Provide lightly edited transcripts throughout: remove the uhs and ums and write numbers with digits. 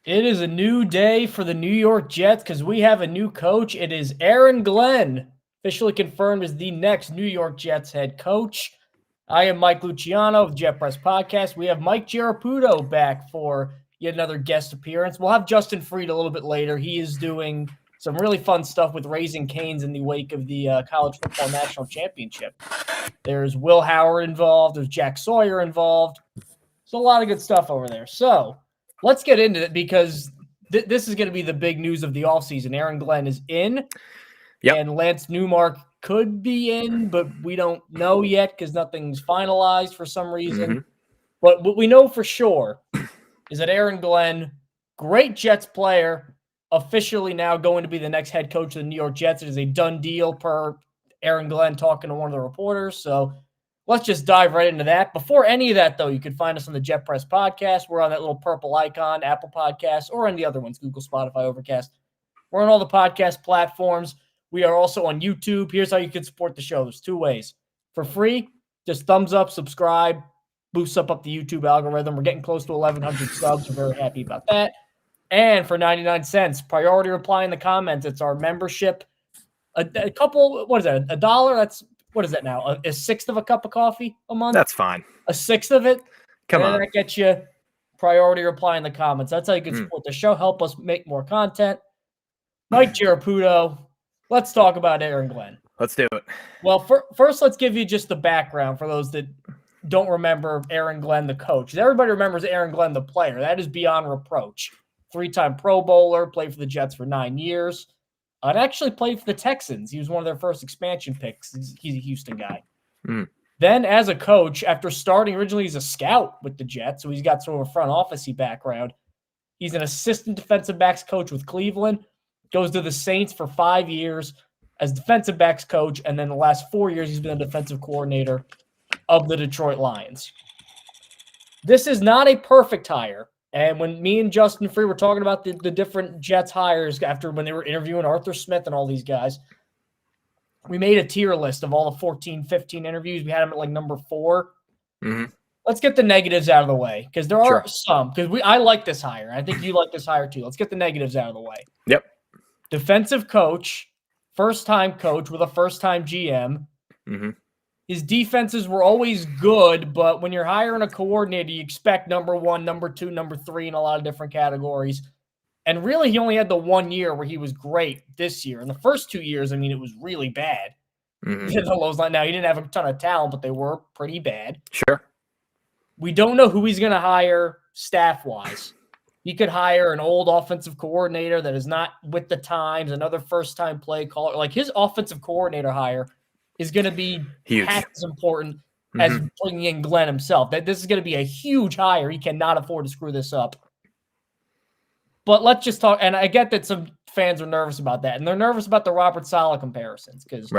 It is a new day for the New York Jets because we have a new coach. It is Aaron Glenn, officially confirmed as the next New York Jets head coach. I am Mike Luciano of the Jet Press Podcast. We have Mike Giarraputo back for yet another guest appearance. We'll have Justin Freed a little bit later. He is doing some really fun stuff with Raising Cane's in the wake of the College Football National Championship. There's Will Howard involved. There's Jack Sawyer involved. So a lot of good stuff over there. So let's get into it because this is going to be the big news of the offseason. Aaron Glenn is in, and Lance Newmark could be in, but we don't know yet because nothing's finalized for some reason. Mm-hmm. But what we know for sure is that Aaron Glenn, great Jets player, officially now going to be the next head coach of the New York Jets. It is a done deal per Aaron Glenn talking to one of the reporters. So let's just dive right into that. Before any of that, though, you can find us on the Jet Press Podcast. We're on that little purple icon, Apple Podcasts, or on the other ones, Google, Spotify, Overcast. We're on all the podcast platforms. We are also on YouTube. Here's how you can support the show. There's two ways. For free, just thumbs up, subscribe, boosts up the YouTube algorithm. We're getting close to 1,100 subs. We're very happy about that. And for 99 cents, priority reply in the comments. It's our membership. A couple, what is that, $1? That's, what is that now? A sixth of a cup of coffee a month? That's fine. A sixth of it? Come on. That gets you priority reply in the comments. That's how you can support the show, help us make more content. Mike Giarraputo, let's talk about Aaron Glenn. Let's do it. Well, first, let's give you just the background for those that don't remember Aaron Glenn, the coach. Everybody remembers Aaron Glenn, the player. That is beyond reproach. 3-time Pro Bowler, played for the Jets for 9 years. And actually played for the Texans. He was one of their first expansion picks. He's a Houston guy. Then as a coach, after starting originally as a scout with the Jets, so he's got sort of a front office-y background. He's an assistant defensive backs coach with Cleveland. Goes to the Saints for 5 years as defensive backs coach. And then the last 4 years, he's been a defensive coordinator of the Detroit Lions. This is not a perfect hire. And when me and Justin Freed were talking about the different Jets hires after when they were interviewing Arthur Smith and all these guys, we made a tier list of all the 14, 15 interviews. We had them at like number 4. Let's get the negatives out of the way because there are some. Because I like this hire. I think you like this hire too. Let's get the negatives out of the way. Yep. Defensive coach, first-time coach with a first-time GM. His defenses were always good, but when you're hiring a coordinator, you expect number 1, number 2, number 3 in a lot of different categories. And really, he only had the 1 year where he was great this year. In the first 2 years, I mean, it was really bad. Now, he didn't have a ton of talent, but they were pretty bad. Sure. We don't know who he's going to hire staff-wise. He could hire an old offensive coordinator that is not with the times, another first-time play caller. Like, his offensive coordinator hire is going to be huge, half as important as bringing in Glenn himself. This is going to be a huge hire. He cannot afford to screw this up. But let's just talk. And I get that some fans are nervous about that. And they're nervous about the Robert Saleh comparisons because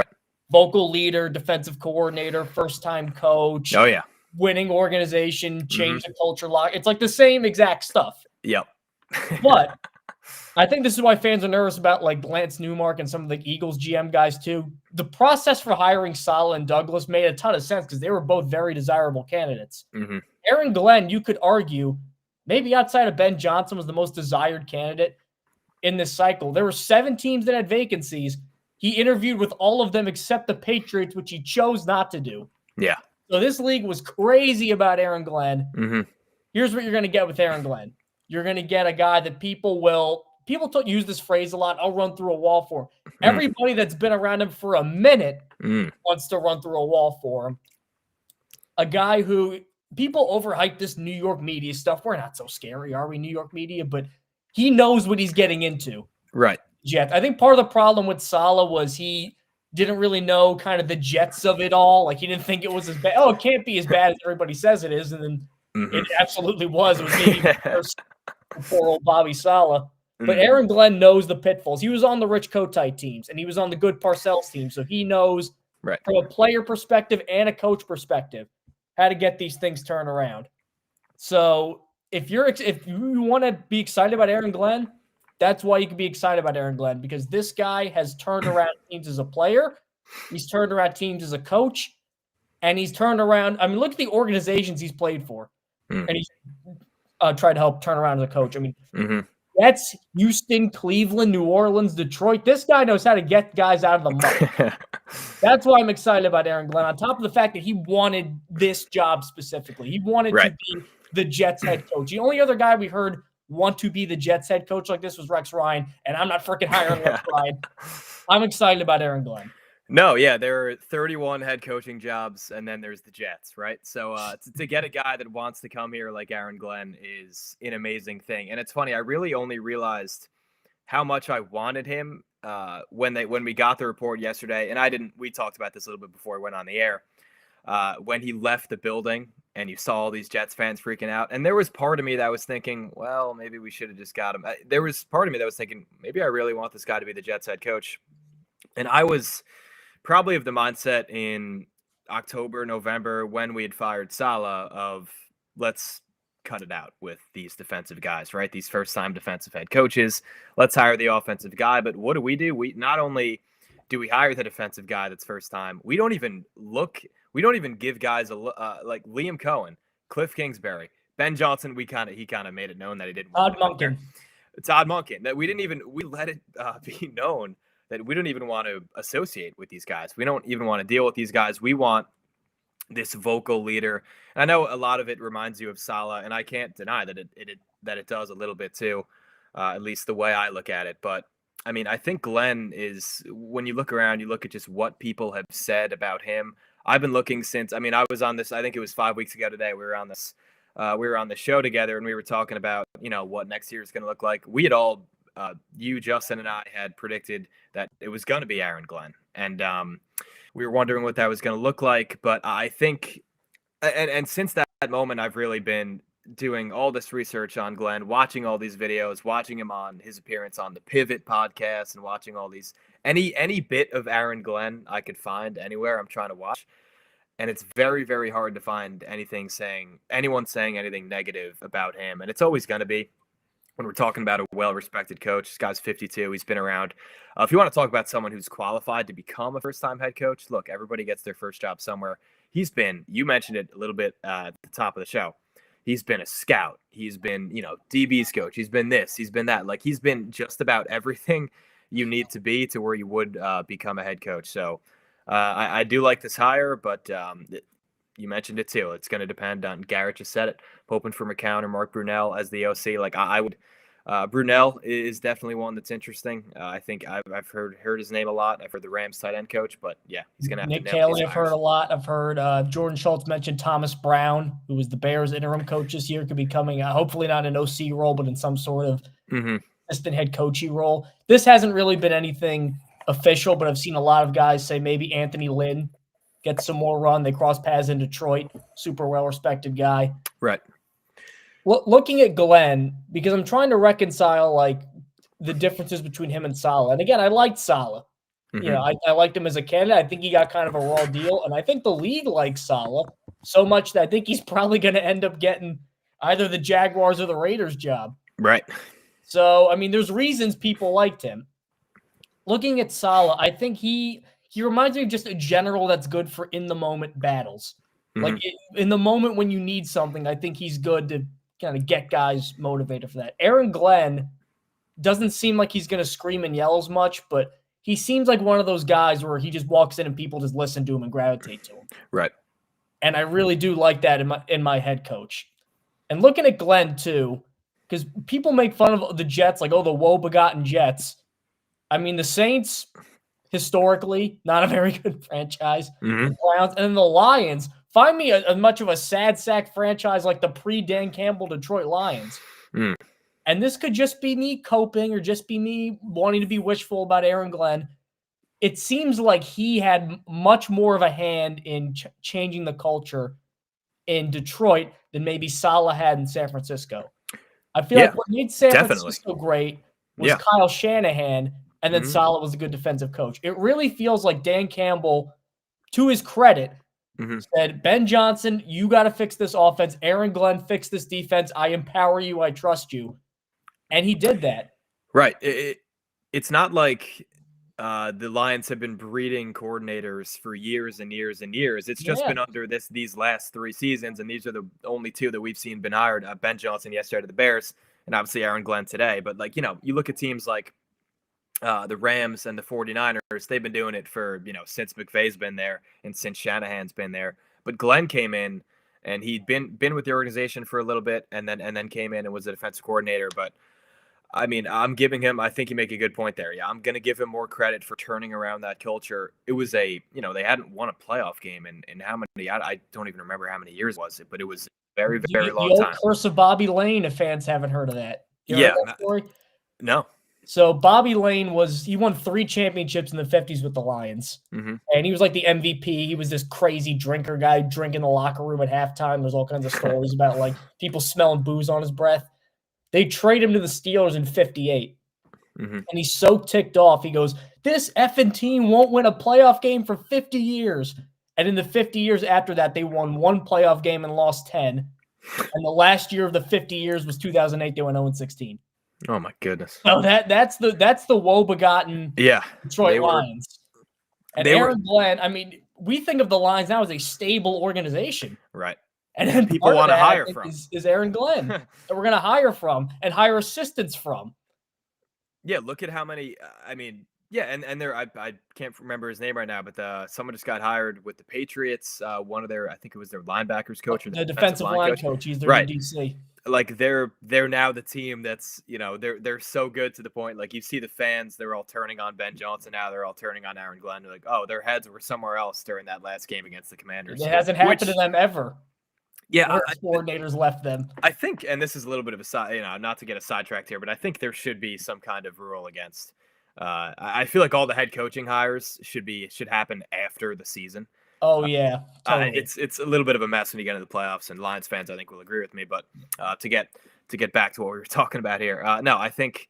vocal leader, defensive coordinator, first-time coach. Oh, yeah. Winning organization, change the culture lock. It's like the same exact stuff. Yep. But I think this is why fans are nervous about like Lance Newmark and some of the Eagles GM guys too. The process for hiring Saleh and Douglas made a ton of sense because they were both very desirable candidates. Aaron Glenn, you could argue, maybe outside of Ben Johnson, was the most desired candidate in this cycle. There were 7 teams that had vacancies. He interviewed with all of them except the Patriots, which he chose not to do. Yeah. So this league was crazy about Aaron Glenn. Here's what you're going to get with Aaron Glenn. You're going to get a guy that people use this phrase a lot. I'll run through a wall for him. Everybody that's been around him for a minute wants to run through a wall for him. A guy who people overhype this New York media stuff. We're not so scary, are we, New York media? But he knows what he's getting into. Right. Jets. I think part of the problem with Saleh was he didn't really know kind of the Jets of it all. Like he didn't think it was as bad. Oh, it can't be as bad as everybody says it is. And then it absolutely was. It was maybe worse for poor old Bobby Saleh. But Aaron Glenn knows the pitfalls. He was on the Rich Kotite teams, and he was on the good Parcells team. So he knows from a player perspective and a coach perspective how to get these things turned around. So if you want to be excited about Aaron Glenn, that's why you can be excited about Aaron Glenn, because this guy has turned around teams as a player. He's turned around teams as a coach, and he's turned around. I mean, look at the organizations he's played for, and he's tried to help turn around as a coach. I mean, That's Houston, Cleveland, New Orleans, Detroit. This guy knows how to get guys out of the mud. That's why I'm excited about Aaron Glenn. On top of the fact that he wanted this job specifically. He wanted to be the Jets head coach. The only other guy we heard want to be the Jets head coach like this was Rex Ryan, and I'm not freaking hiring Rex Ryan. I'm excited about Aaron Glenn. No, yeah, there are 31 head coaching jobs, and then there's the Jets, right? So to get a guy that wants to come here like Aaron Glenn is an amazing thing. And it's funny, I really only realized how much I wanted him when we got the report yesterday. And we talked about this a little bit before we went on the air. When he left the building and you saw all these Jets fans freaking out. And there was part of me that was thinking, well, maybe we should have just got him. There was part of me that was thinking, maybe I really want this guy to be the Jets head coach. And I was probably of the mindset in October, November, when we had fired Saleh of let's cut it out with these defensive guys, right? These first-time defensive head coaches. Let's hire the offensive guy. But what do? We not only do we hire the defensive guy that's first time, we don't even give guys like Liam Cohen, Cliff Kingsbury, Ben Johnson. He kind of made it known that he didn't want Todd Monken. That we let it be known that we don't even want to associate with these guys. We don't even want to deal with these guys. We want this vocal leader. And I know a lot of it reminds you of Saleh, and I can't deny that it does a little bit too, at least the way I look at it. But I mean, I think Glenn is, when you look around, you look at just what people have said about him. I've been looking since, I was on this, I think it was 5 weeks ago today. We were on the show together, and we were talking about, what next year is going to look like. We had all, you, Justin, and I had predicted that it was going to be Aaron Glenn. And we were wondering what that was going to look like. But I think, and since that moment, I've really been doing all this research on Glenn, watching all these videos, watching him on his appearance on the Pivot podcast, and watching all these, any bit of Aaron Glenn I could find anywhere, I'm trying to watch. And it's very, very hard to find anyone saying anything negative about him. And it's always going to be. When we're talking about a well-respected coach, this guy's 52. He's been around. If you want to talk about someone who's qualified to become a first-time head coach, look, everybody gets their first job somewhere. You mentioned it a little bit at the top of the show. He's been a scout. He's been, DB's coach. He's been this. He's been that. Like, he's been just about everything you need to be to where you would become a head coach. So I do like this hire, but you mentioned it too. It's going to depend on, Garrett just said it, hoping for McCown or Mark Brunell as the OC. Like I would, Brunell is definitely one that's interesting. I think I've heard his name a lot. I've heard the Rams tight end coach, but yeah, he's going to have Nick to nail Caley. I've heard a lot. I've heard Jordan Schultz mentioned Thomas Brown, who was the Bears interim coach this year, could be coming, hopefully not an OC role, but in some sort of assistant head coachy role. This hasn't really been anything official, but I've seen a lot of guys say maybe Anthony Lynn gets some more run. They cross paths in Detroit. Super well-respected guy. Right. Looking at Glenn, because I'm trying to reconcile like the differences between him and Saleh. And again, I liked Saleh. I liked him as a candidate. I think he got kind of a raw deal. And I think the league likes Saleh so much that I think he's probably going to end up getting either the Jaguars or the Raiders job. Right. So, there's reasons people liked him. Looking at Saleh, I think he reminds me of just a general that's good for in-the-moment battles. Like in the moment when you need something, I think he's good to kind of get guys motivated for that. Aaron Glenn doesn't seem like he's going to scream and yell as much, but he seems like one of those guys where he just walks in and people just listen to him and gravitate to him. Right. And I really do like that in my head coach. And looking at Glenn too, because people make fun of the Jets, like, oh, the woe-begotten Jets. The Saints, historically, not a very good franchise. The Browns and the Lions. Find me as much of a sad sack franchise like the pre-Dan Campbell Detroit Lions. And this could just be me coping or just be me wanting to be wishful about Aaron Glenn. It seems like he had much more of a hand in changing the culture in Detroit than maybe Saleh had in San Francisco. I feel like what made San Francisco great was Kyle Shanahan, and then Saleh was a good defensive coach. It really feels like Dan Campbell, to his credit, said, Ben Johnson, you got to fix this offense. Aaron Glenn, fix this defense. I empower you. I trust you. And he did that. Right. It's not like the Lions have been breeding coordinators for years and years and years. It's just been under these last 3 seasons, and these are the only 2 that we've seen been hired. Ben Johnson yesterday to the Bears, and obviously Aaron Glenn today. But like, you look at teams like the Rams and the 49ers, they've been doing it for, since McVay's been there and since Shanahan's been there. But Glenn came in and he'd been with the organization for a little bit and then came in and was a defensive coordinator. But I mean, I'm giving him, I think you make a good point there. Yeah, I'm going to give him more credit for turning around that culture. It was they hadn't won a playoff game in how many, I don't even remember how many years was it, but it was a very, very long time. The curse of Bobby Lane, if fans haven't heard of that. Yeah. That story? No. So Bobby Lane he won 3 championships in the 50s with the Lions. Mm-hmm. And he was like the MVP. He was this crazy drinker guy, drinking the locker room at halftime. There's all kinds of stories about like people smelling booze on his breath. They trade him to the Steelers in 58. Mm-hmm. And he's so ticked off. He goes, this effing team won't win a playoff game for 50 years. And in the 50 years after that, they won 1 playoff game and lost 10. And the last year of the 50 years was 2008. They went 0-16. Oh my goodness! So that's the woe-begotten Detroit Lions. And Aaron Glenn, I mean, we think of the Lions now as a stable organization, right? And then people want to hire from is Aaron Glenn that we're going to hire from and hire assistants from. Yeah, look at how many. I mean, yeah, and there I can't remember his name right now, but someone just got hired with the Patriots. One of their, I think it was their linebackers coach or the defensive line coach. He's their DC. Like they're now the team that's they're so good to the point like you see the fans, they're all turning on Ben Johnson now, they're all turning on Aaron Glenn. They're like, oh, their heads were somewhere else during that last game against the Commanders. It hasn't happened to them ever. Yeah, coordinators left them. I think, and this is a little bit of a side, not to get a sidetracked here, but I think there should be some kind of rule against. I feel like all the head coaching hires should happen after the season. Oh yeah, totally. It's a little bit of a mess when you get into the playoffs, and Lions fans I think will agree with me. But to get back to what we were talking about here, no, I think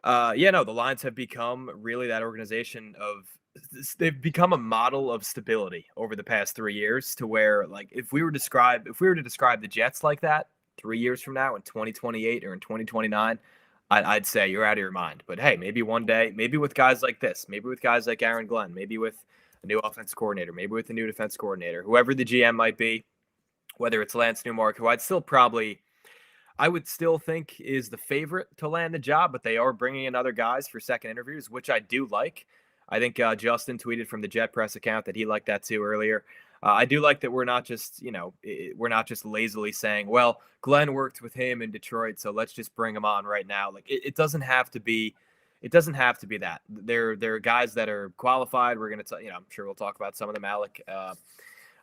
the Lions have become really that organization of. They've become a model of stability over the past 3 years, to where like if we were to describe the Jets like that 3 years from now in 2028 or in 2029, I'd say you're out of your mind. But hey, maybe one day, maybe with guys like this, maybe with guys like Aaron Glenn, maybe with a new offensive coordinator, maybe with a new defense coordinator, whoever the GM might be, whether it's Lance Newmark, who I would still think is the favorite to land the job, but they are bringing in other guys for second interviews, which I do like. I think Justin tweeted from the Jet Press account that he liked that too earlier. I do like that we're not just lazily saying, well, Glenn worked with him in Detroit, so let's just bring him on right now. Like it doesn't have to be. It doesn't have to be that. There are guys that are qualified. We're going to, I'm sure we'll talk about some of them. Alec,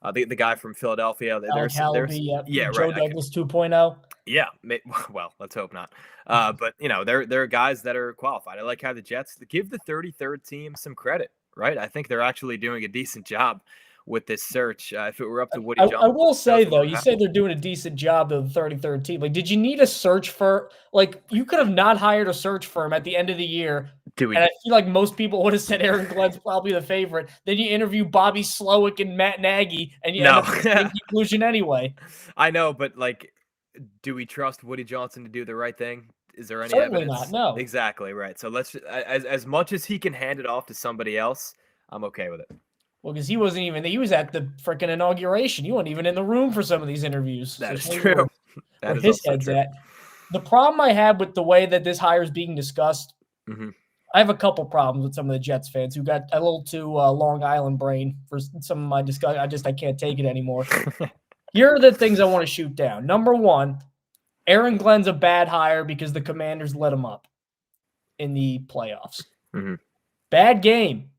the guy from Philadelphia. Alec Halaby, Joe Douglas 2.0. Yeah, well, let's hope not. But there are guys that are qualified. I like how the Jets give the 33rd team some credit, right? I think they're actually doing a decent job with this search. If it were up to Woody Johnson. I will say, though, you say they're doing a decent job of the 33rd team. Like, did you need a search firm? Like, you could have not hired a search firm at the end of the year. And I feel like most people would have said Aaron Glenn's probably the favorite. Then you interview Bobby Slowick and Matt Nagy, and you end up with the same conclusion anyway. I know, but, like, do we trust Woody Johnson to do the right thing? Is there any Certainly evidence? Not, no. Exactly, right. So let's as much as he can hand it off to somebody else, I'm okay with it. Well, because he was at the freaking inauguration. He wasn't even in the room for some of these interviews. That's true. That is his head's at. The problem I have with the way that this hire is being discussed, I have a couple problems with some of the Jets fans who got a little too Long Island brain for some of my discussion. I can't take it anymore. Here are the things I want to shoot down. Number one, Aaron Glenn's a bad hire because the Commanders let him up in the playoffs. Bad game.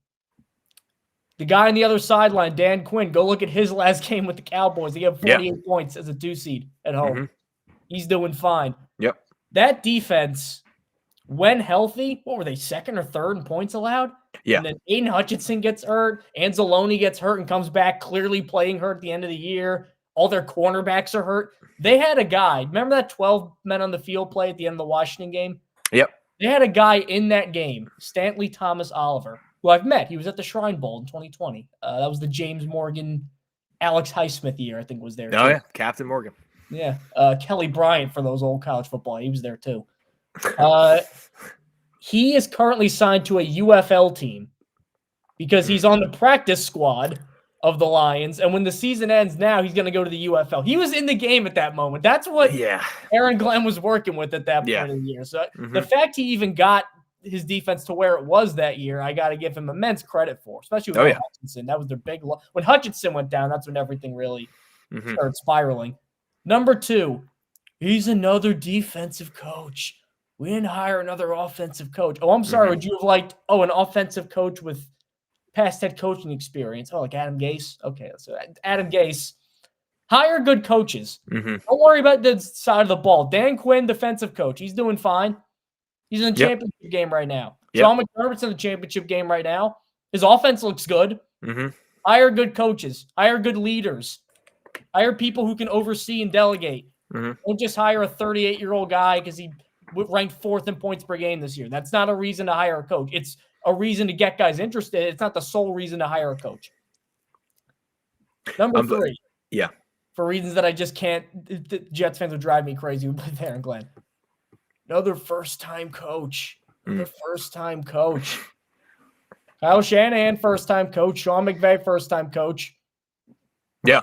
The guy on the other sideline, Dan Quinn, go look at his last game with the Cowboys. He had 48 points as a 2 seed at home. He's doing fine. Yep. That defense, when healthy, what were they, second or third in points allowed? Yeah. And then Aiden Hutchinson gets hurt. Anzalone gets hurt and comes back, clearly playing hurt at the end of the year. All their cornerbacks are hurt. They had a guy. Remember that 12 men on the field play at the end of the Washington game? Yep. They had a guy in that game, Stanley Thomas Oliver, who I've met. He was at the Shrine Bowl in 2020. That was the James Morgan, Alex Highsmith year, I think was there. Oh, yeah. Captain Morgan. Yeah. Kelly Bryant for those old college football. He was there too. He is currently signed to a UFL team because he's on the practice squad of the Lions. And when the season ends now, he's going to go to the UFL. He was in the game at that moment. That's what Aaron Glenn was working with at that point of the year. So the fact he even got his defense to where it was that year, I got to give him immense credit for, especially with Hutchinson. That was their big when Hutchinson went down, that's when everything really started spiraling. Number 2, he's another defensive coach. We didn't hire another offensive coach. Oh, I'm sorry. Would you have liked, an offensive coach with past head coaching experience? Oh, like Adam Gase? Okay, so Adam Gase. Hire good coaches. Don't worry about the side of the ball. Dan Quinn, defensive coach. He's doing fine. He's in the championship game right now. Sean McDermott's in the championship game right now. His offense looks good. Hire good coaches. Hire good leaders. Hire people who can oversee and delegate. Don't just hire a 38-year-old guy because he ranked 4th in points per game this year. That's not a reason to hire a coach. It's a reason to get guys interested. It's not the sole reason to hire a coach. Number 3. For reasons that I just can't, the Jets fans would drive me crazy with Aaron Glenn. Another first-time coach. First-time coach. Kyle Shanahan, first-time coach. Sean McVay, first-time coach. Yeah.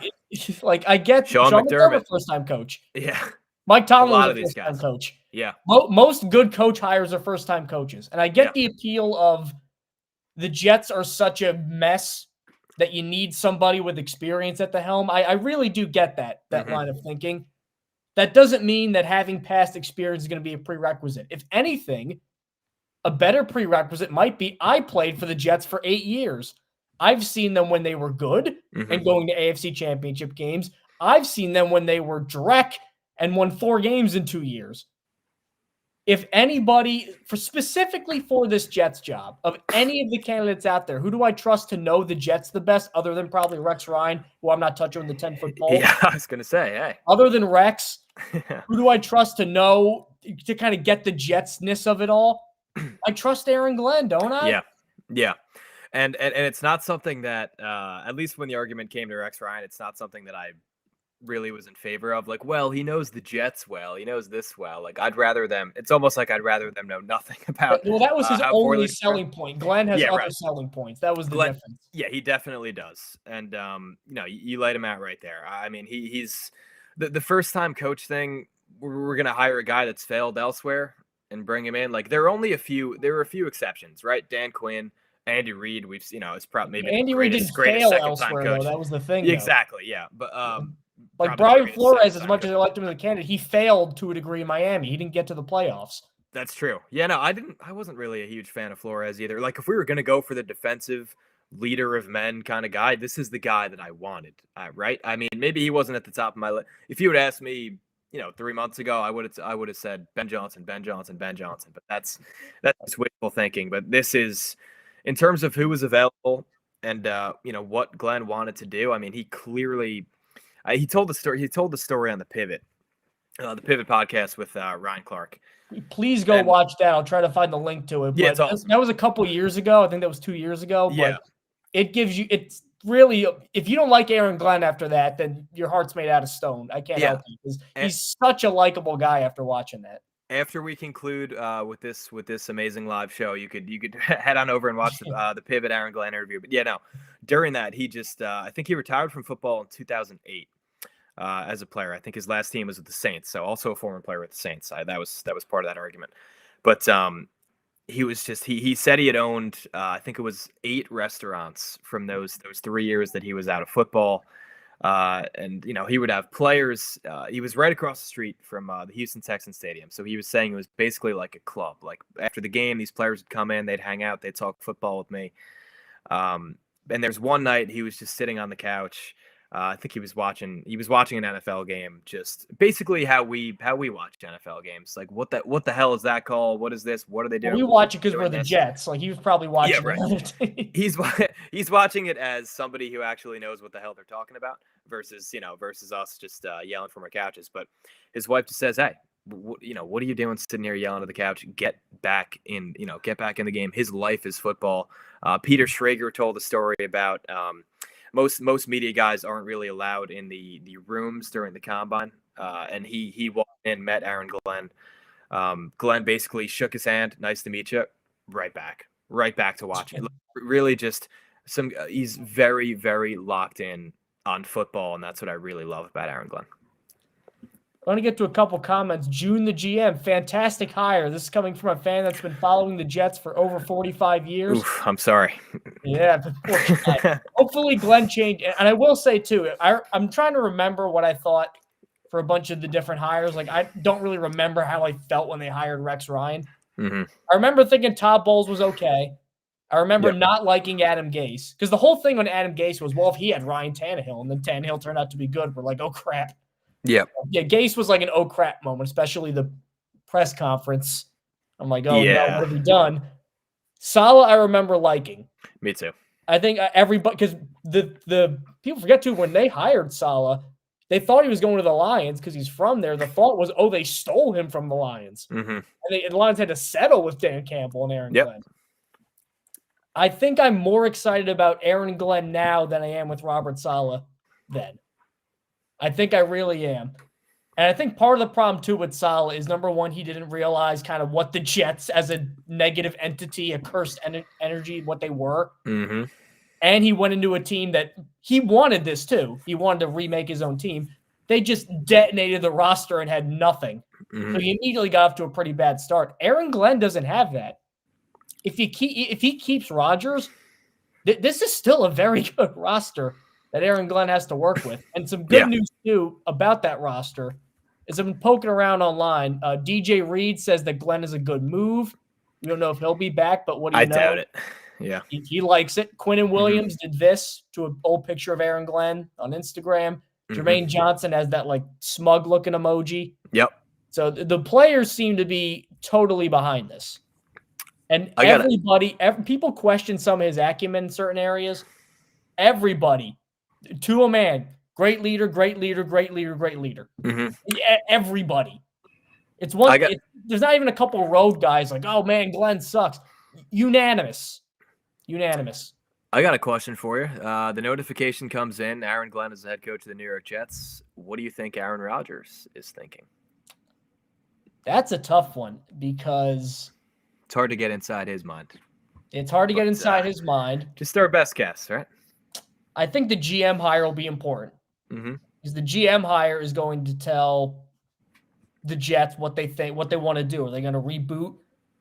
Like, I get Sean McDermott, first-time coach. Yeah. Mike Tomlin was a first-time coach. Yeah. Most good coach hires are first-time coaches. And I get the appeal of the Jets are such a mess that you need somebody with experience at the helm. I really do get that line of thinking. That doesn't mean that having past experience is going to be a prerequisite. If anything, a better prerequisite might be I played for the Jets for 8 years. I've seen them when they were good and going to AFC championship games. I've seen them when they were dreck and won 4 games in 2 years. If anybody, specifically for this Jets job, of any of the candidates out there, who do I trust to know the Jets the best, other than probably Rex Ryan, who I'm not touching with the 10-foot pole? Yeah, I was going to say, hey. Other than Rex, who do I trust to know, to kind of get the Jets-ness of it all? I trust Aaron Glenn, don't I? Yeah. And it's not something that, at least when the argument came to Rex Ryan, it's not something that I really was in favor of. Like, well, he knows the Jets well. He knows this well. Like, it's almost like I'd rather them know nothing about. Well, that was his only selling point. Glenn has other selling points. That was the difference. Yeah, he definitely does. And, you laid him out right there. I mean, he's the first-time coach thing. We're going to hire a guy that's failed elsewhere and bring him in. Like, there are a few exceptions, right? Dan Quinn, Andy Reid, it's probably maybe Andy Reid didn't fail elsewhere, though. That was the thing. Exactly, yeah. But like Brian Flores, as much as I liked him as a candidate, he failed to a degree in Miami. He didn't get to the playoffs. That's true. Yeah, no, I wasn't really a huge fan of Flores either. Like, if we were going to go for the defensive leader of men kind of guy, this is the guy that I wanted, right? I mean, maybe he wasn't at the top of my list. If you would ask me, 3 months ago, I would have said Ben Johnson. But that's wishful thinking. But this is, in terms of who was available and what Glenn wanted to do. I mean, he clearly he told the story. He told the story on the Pivot podcast with Ryan Clark. Please go watch that. I'll try to find the link to it. But it's awesome. That was a couple years ago. I think that was 2 years ago. But it gives you. It's really, if you don't like Aaron Glenn after that, then your heart's made out of stone. I can't help you because he's such a likable guy after watching that. After we conclude with this amazing live show, you could head on over and watch the Pivot Aaron Glenn interview. But during that, he just I think he retired from football in 2008 as a player. I think his last team was with the Saints, so also a former player with the Saints. That was part of that argument. But he was just he said he had owned I think it was 8 restaurants from those 3 years that he was out of football. And he would have players. He was right across the street from the Houston Texans stadium, so he was saying it was basically like a club. Like, after the game, these players would come in, they'd hang out, they'd talk football with me. And there's one night he was just sitting on the couch. I think he was watching an NFL game, just basically how we watch NFL games. Like, what the hell is that call? What is this? What are they doing? We watch it because we're the Jets. Like, he was probably watching. Yeah, right. He's watching it as somebody who actually knows what the hell they're talking about versus us just yelling from our couches. But his wife just says, "Hey, what are you doing sitting here yelling at the couch? Get back in the game. His life is football." Peter Schrager told a story about most media guys aren't really allowed in the rooms during the combine. And he walked in, met Aaron Glenn. Glenn basically shook his hand. Nice to meet you. Right back to watching. Really just He's very, very locked in on football, and that's what I really love about Aaron Glenn. I want to get to a couple comments. June the GM, fantastic hire. This is coming from a fan that's been following the Jets for over 45 years. Oof, I'm sorry. Yeah, hopefully Glenn changed. And I will say too, I'm trying to remember what I thought for a bunch of the different hires. Like I don't really remember how I felt when they hired Rex Ryan. Mm-hmm. I remember thinking Todd Bowles was okay. I remember not liking Adam Gase because the whole thing on Adam Gase was, well, if he had Ryan Tannehill and then Tannehill turned out to be good, we're like, oh crap. Yeah. Gase was like an oh crap moment, especially the press conference. I'm like, oh no, what have we done? Saleh, I remember liking. Me too. I think everybody, because the people forget too, when they hired Saleh, they thought he was going to the Lions because he's from there. The thought was, oh, they stole him from the Lions. Mm-hmm. And the Lions had to settle with Dan Campbell and Aaron Glenn. I think I'm more excited about Aaron Glenn now than I am with Robert Saleh then. I think I really am. And I think part of the problem, too, with Saleh is, number one, he didn't realize kind of what the Jets as a negative entity, a cursed energy, what they were. Mm-hmm. And he went into a team that he wanted this, too. He wanted to remake his own team. They just detonated the roster and had nothing. Mm-hmm. So he immediately got off to a pretty bad start. Aaron Glenn doesn't have that. If he keeps Rodgers, this is still a very good roster that Aaron Glenn has to work with. And some good news, too, about that roster is I've been poking around online. DJ Reed says that Glenn is a good move. We don't know if he'll be back, but what do you know? I doubt it. Yeah. He likes it. Quinnen Williams did this to an old picture of Aaron Glenn on Instagram. Jermaine Johnson has that, like, smug-looking emoji. Yep. So the players seem to be totally behind this. And people question some of his acumen in certain areas. Everybody, to a man, great leader, great leader, great leader, great leader. Mm-hmm. Everybody. It's one. There's not even a couple road guys like, oh man, Glenn sucks. Unanimous. I got a question for you. The notification comes in. Aaron Glenn is the head coach of the New York Jets. What do you think Aaron Rodgers is thinking? That's a tough one because it's hard to get inside his mind. It's hard to get inside his mind. Just our best guess, right? I think the GM hire will be important. Mm-hmm. Because the GM hire is going to tell the Jets what they think, what they want to do. Are they going to reboot?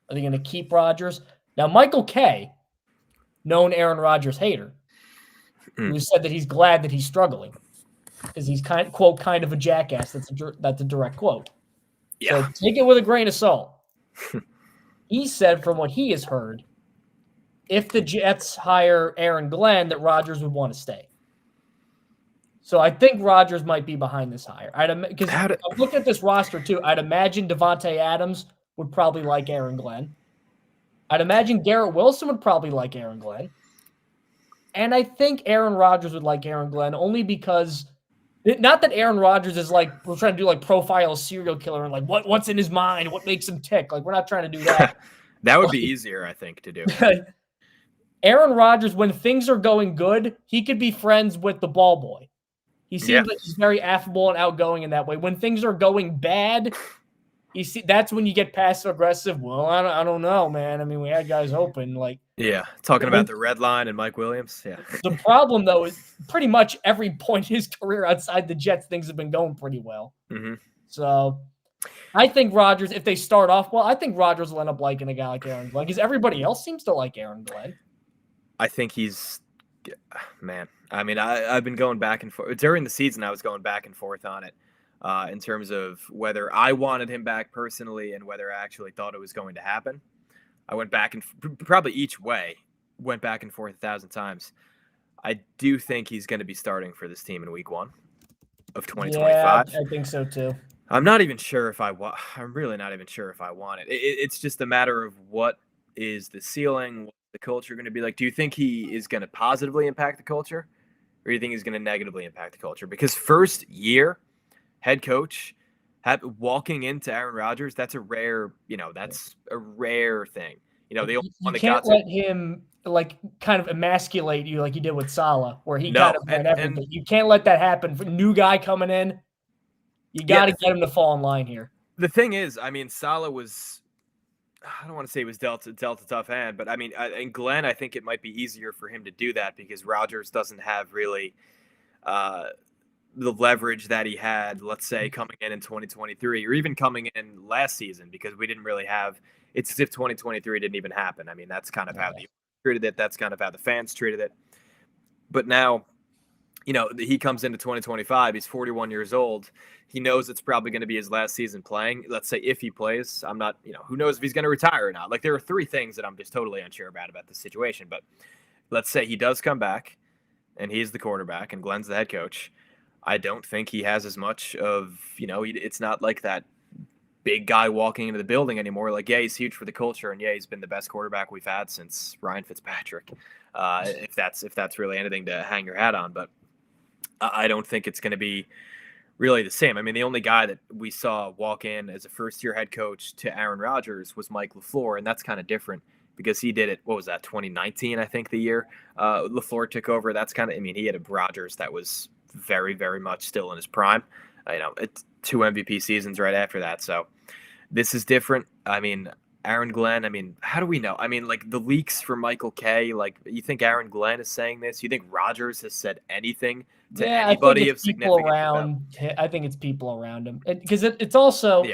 Are they going to keep Rodgers? Now, Michael Kay, known Aaron Rodgers hater, who said that he's glad that he's struggling because he's kind of a jackass. That's a direct quote. Yeah. So take it with a grain of salt. He said, from what he has heard, if the Jets hire Aaron Glenn, that Rodgers would want to stay. So I think Rodgers might be behind this hire. Because I'm looking at this roster too. I'd imagine Devontae Adams would probably like Aaron Glenn. I'd imagine Garrett Wilson would probably like Aaron Glenn. And I think Aaron Rodgers would like Aaron Glenn only because, not that Aaron Rodgers is like, we're trying to do like profile a serial killer and like what's in his mind, what makes him tick. Like we're not trying to do that. That would be easier, I think, to do. Aaron Rodgers, when things are going good, he could be friends with the ball boy. He seems like he's very affable and outgoing in that way. When things are going bad, that's when you get passive aggressive. Well, I don't know, man. I mean, we had guys open. Talking about the red line and Mike Williams. Yeah. The problem, though, is pretty much every point in his career outside the Jets, things have been going pretty well. Mm-hmm. So I think Rodgers, if they start off well, I think Rodgers will end up liking a guy like Aaron Glenn because everybody else seems to like Aaron Glenn. I think he's, man. I mean, I've been going back and forth. During the season, I was going back and forth on it in terms of whether I wanted him back personally and whether I actually thought it was going to happen. I went back and probably each way, went back and forth 1,000 times. I do think he's going to be starting for this team in week 1 of 2025. Yeah, I think so too. I'm not even sure if I'm really not even sure if I want it. It's just a matter of what is the ceiling, what's the culture going to be like. Do you think he is going to positively impact the culture, or do you think he's going to negatively impact the culture? Because first year head coach walking into Aaron Rodgers, that's a rare thing. They you can't let him like kind of emasculate you like he did with Saleh, where he kind of ran everything. You can't let that happen. For new guy coming in, you got to get him to fall in line here. The thing is, I mean, Saleh was I don't want to say he was dealt a tough hand, but I mean, and Glenn, I think it might be easier for him to do that because Rodgers doesn't have really uh, the leverage that he had, let's say, coming in 2023 or even coming in last season, because we didn't really have. It's as if 2023 didn't even happen. I mean, that's kind of how the treated it. That's kind of how the fans treated it. But now, he comes into 2025. He's 41 years old. He knows it's probably going to be his last season playing. Let's say if he plays, I'm not, who knows if he's going to retire or not. Like, there are three things that I'm just totally unsure about this situation. But let's say he does come back and he's the quarterback and Glenn's the head coach. I don't think he has as much of, it's not like that big guy walking into the building anymore. Like, yeah, he's huge for the culture. And yeah, he's been the best quarterback we've had since Ryan Fitzpatrick. If that's really anything to hang your hat on. But I don't think it's going to be really the same. I mean, the only guy that we saw walk in as a first-year head coach to Aaron Rodgers was Mike LaFleur, and that's kind of different because he did it, 2019, I think, the year LaFleur took over. That's kind of, he had a Rodgers that was very, very much still in his prime. It's 2 MVP seasons right after that. So this is different. I mean, Aaron Glenn, how do we know? Like the leaks for Michael Kay, like you think Aaron Glenn is saying this? You think Rodgers has said anything to anybody of significance? I think it's people around him. Because it's also,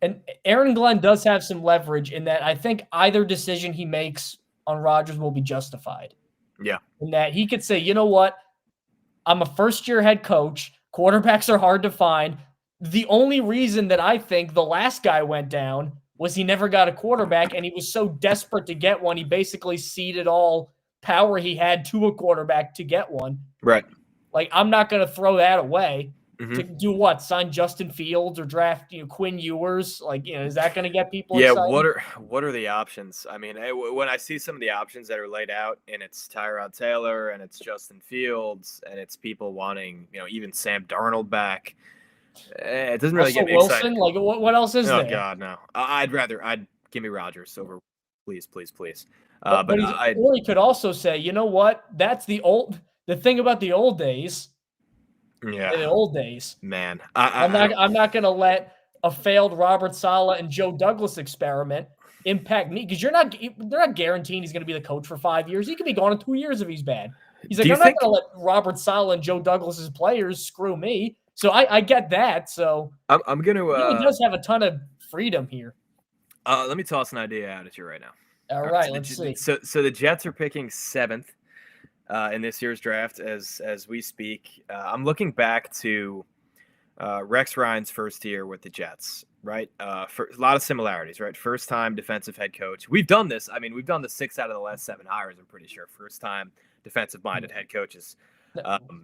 and Aaron Glenn does have some leverage in that I think either decision he makes on Rodgers will be justified. Yeah. In that he could say, you know what? I'm a first-year head coach. Quarterbacks are hard to find. The only reason that I think the last guy went down was he never got a quarterback, and he was so desperate to get one, he basically ceded all power he had to a quarterback to get one. Right. Like, I'm not going to throw that away. To do what? Sign Justin Fields or draft Quinn Ewers? Like, is that going to get people excited? What are the options? When I see some of the options that are laid out, and it's Tyrod Taylor, and it's Justin Fields, and it's people wanting, even Sam Darnold back. It doesn't really get me excited. Like, what else is there? Oh God, no! I'd give me Rodgers over, please. But he could also say, you know what? That's the thing about the old days. Yeah, in the old days, man. I'm not going to let a failed Robert Saleh and Joe Douglas experiment impact me because they're not guaranteeing he's going to be the coach for 5 years. He could be gone in 2 years if he's bad. He's like, I'm not going to let Robert Saleh and Joe Douglas's players screw me. So I get that. So I'm going to. He does have a ton of freedom here. Let me toss an idea out at you right now. All right, let's see. So the Jets are picking 7th in this year's draft as we speak. I'm looking back to Rex Ryan's first year with the Jets, right? For a lot of similarities, right? First time defensive head coach. We've done this. We've done the 6 out of the last 7 hires, I'm pretty sure. First time defensive minded head coaches.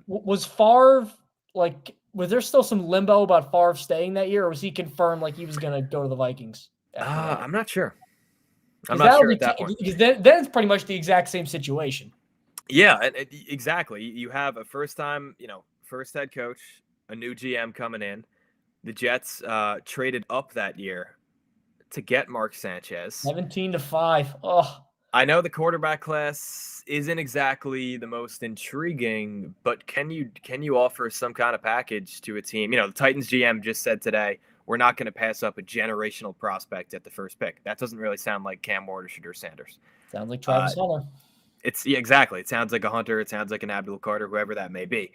Was Favre was there still some limbo about Favre staying that year, or was he confirmed like he was going to go to the Vikings? I'm not sure. I'm not sure at that point. Because then it's pretty much the exact same situation. Yeah, exactly. You have a first head coach, a new GM coming in. The Jets traded up that year to get Mark Sanchez. 17-5. Oh. I know the quarterback class isn't exactly the most intriguing, but can you offer some kind of package to a team? The Titans GM just said today, we're not going to pass up a generational prospect at the first pick. That doesn't really sound like Cam Ward or Shadur Sanders. Sounds like Travis Hunter. Exactly. It sounds like a Hunter. It sounds like an Abdul Carter, whoever that may be.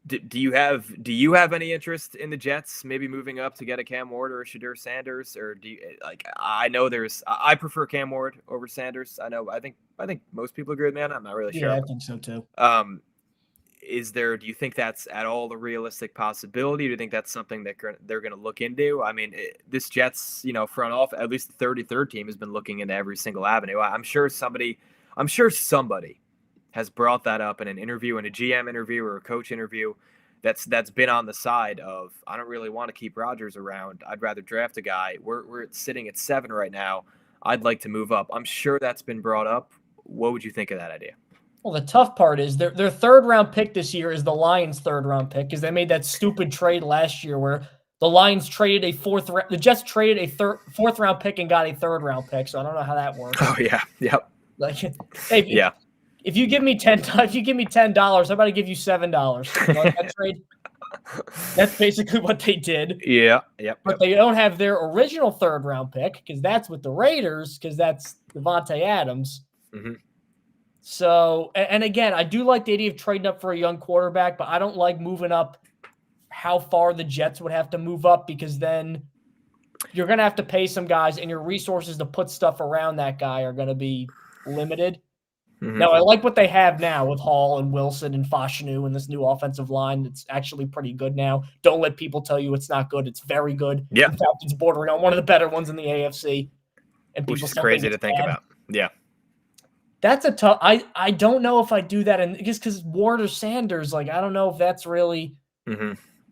Do you have any interest in the Jets maybe moving up to get a Cam Ward or a Shadur Sanders, or do you I know I prefer Cam Ward over Sanders. I think most people agree with me on that. I'm not really sure. Yeah, I think so too. Do you think that's at all a realistic possibility? Do you think that's something that they're going to look into? This Jets, front off, at least the 33rd team has been looking into every single avenue. I'm sure somebody has brought that up in an interview, in a GM interview or a coach interview that's been on the side of, I don't really want to keep Rodgers around. I'd rather draft a guy. We're sitting at 7 right now. I'd like to move up. I'm sure that's been brought up. What would you think of that idea? Well, the tough part is their 3rd round pick this year is the Lions' 3rd round pick because they made that stupid trade last year where the Lions traded a 4th round. The Jets traded a 4th round pick and got a 3rd round pick. So I don't know how that works. Oh yeah, yep. If you give me $10, how about I give you $7? You like that trade? That's basically what they did. Yeah. Yep. But they don't have their original 3rd round pick because that's with the Raiders because that's Devontae Adams. Mm-hmm. So, and again, I do like the idea of trading up for a young quarterback, but I don't like moving up how far the Jets would have to move up because then you're going to have to pay some guys and your resources to put stuff around that guy are going to be limited. Mm-hmm. Now, I like what they have now with Hall and Wilson and Fashanu and this new offensive line. It's actually pretty good now. Don't let people tell you it's not good. It's very good. Yeah. In fact, it's bordering on one of the better ones in the AFC. And Which is crazy to think about. Yeah. That's a tough. I don't know if I do that, and just because Ward or Sanders, like I don't know if that's really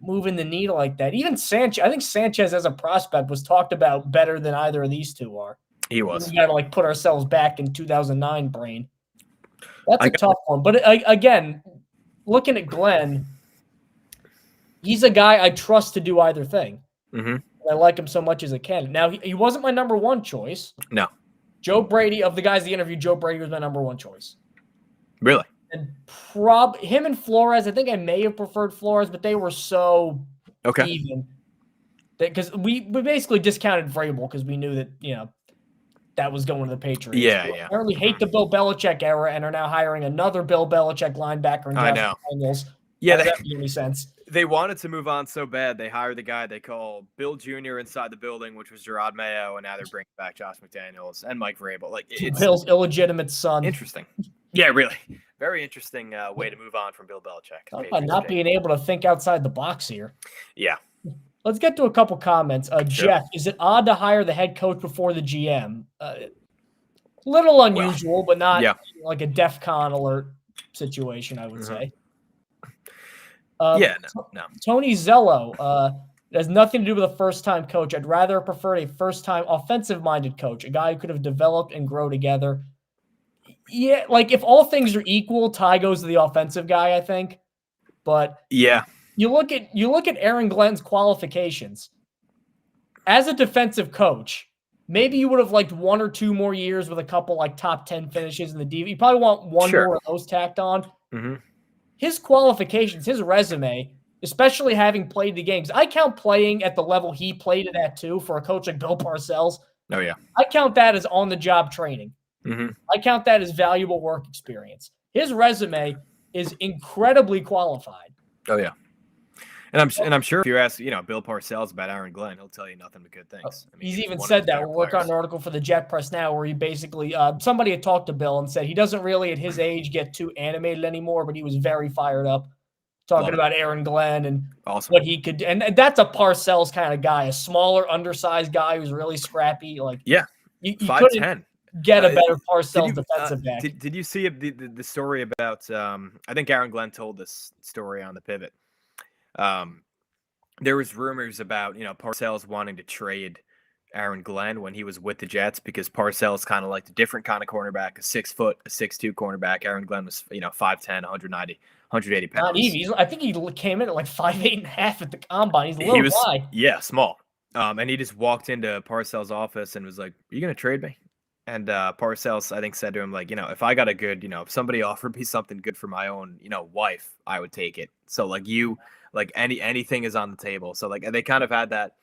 moving the needle like that. Even Sanchez, I think Sanchez as a prospect was talked about better than either of these two are. He was. We got to like put ourselves back in 2009 brain. That's a tough one. But again, looking at Glenn, he's a guy I trust to do either thing. Mm-hmm. I like him so much as a candidate. Now he wasn't my number one choice. No. Joe Brady, of the guys that interviewed, Joe Brady was my number one choice. Really? And him and Flores, I think I may have preferred Flores, but they were so even. Because we basically discounted Vrabel because we knew that, that was going to the Patriots. Yeah, so apparently hate the Bill Belichick era and are now hiring another Bill Belichick linebacker in Josh Daniels. Yeah, does that make any sense? They wanted to move on so bad, they hired the guy they call Bill Jr. inside the building, which was Gerard Mayo, and now they're bringing back Josh McDaniels and Mike Vrabel. Like it's Bill's illegitimate son. Interesting. Yeah, really. Very interesting way to move on from Bill Belichick. Not being able to think outside the box here. Yeah. Let's get to a couple comments. Jeff, is it odd to hire the head coach before the GM? Little unusual, but not like a DEF CON alert situation, I would say. No. Tony Zello, it has nothing to do with a first-time coach. I'd rather prefer a first-time offensive-minded coach, a guy who could have developed and grow together. Yeah, like if all things are equal, Ty goes to the offensive guy, I think. But you look at Aaron Glenn's qualifications. As a defensive coach, maybe you would have liked 1 or 2 more years with a couple like top 10 finishes in the DV. You probably want one more of those tacked on. Mm-hmm. His qualifications, his resume, especially having played the games. I count playing at the level he played it at too for a coach like Bill Parcells. Oh, yeah. I count that as on-the-job training. Mm-hmm. I count that as valuable work experience. His resume is incredibly qualified. Oh, yeah. And I'm sure if you ask, Bill Parcells about Aaron Glenn, he'll tell you nothing but good things. I mean, he's even said that. We're working on an article for the Jet Press now where he basically somebody had talked to Bill and said he doesn't really at his age get too animated anymore, but he was very fired up talking about Aaron Glenn and what he could do. And that's a Parcells kind of guy, a smaller, undersized guy who's really scrappy. Like you 5'10". Get a better Parcells defensive back. Did you see the story about I think Aaron Glenn told this story on the Pivot. There was rumors about, Parcells wanting to trade Aaron Glenn when he was with the Jets because Parcells kind of like a different kind of cornerback, a 6 foot, a 6'2" cornerback. Aaron Glenn was, 5'10", 180 pounds. Not easy. I think he came in at like 5'8.5" at the combine. He's a little wide. Yeah, small. And he just walked into Parcells' office and was like, "Are you going to trade me?" And Parcells, I think, said to him, like, if I got a good, if somebody offered me something good for my own, wife, I would take it. So like anything is on the table. So like they kind of had that,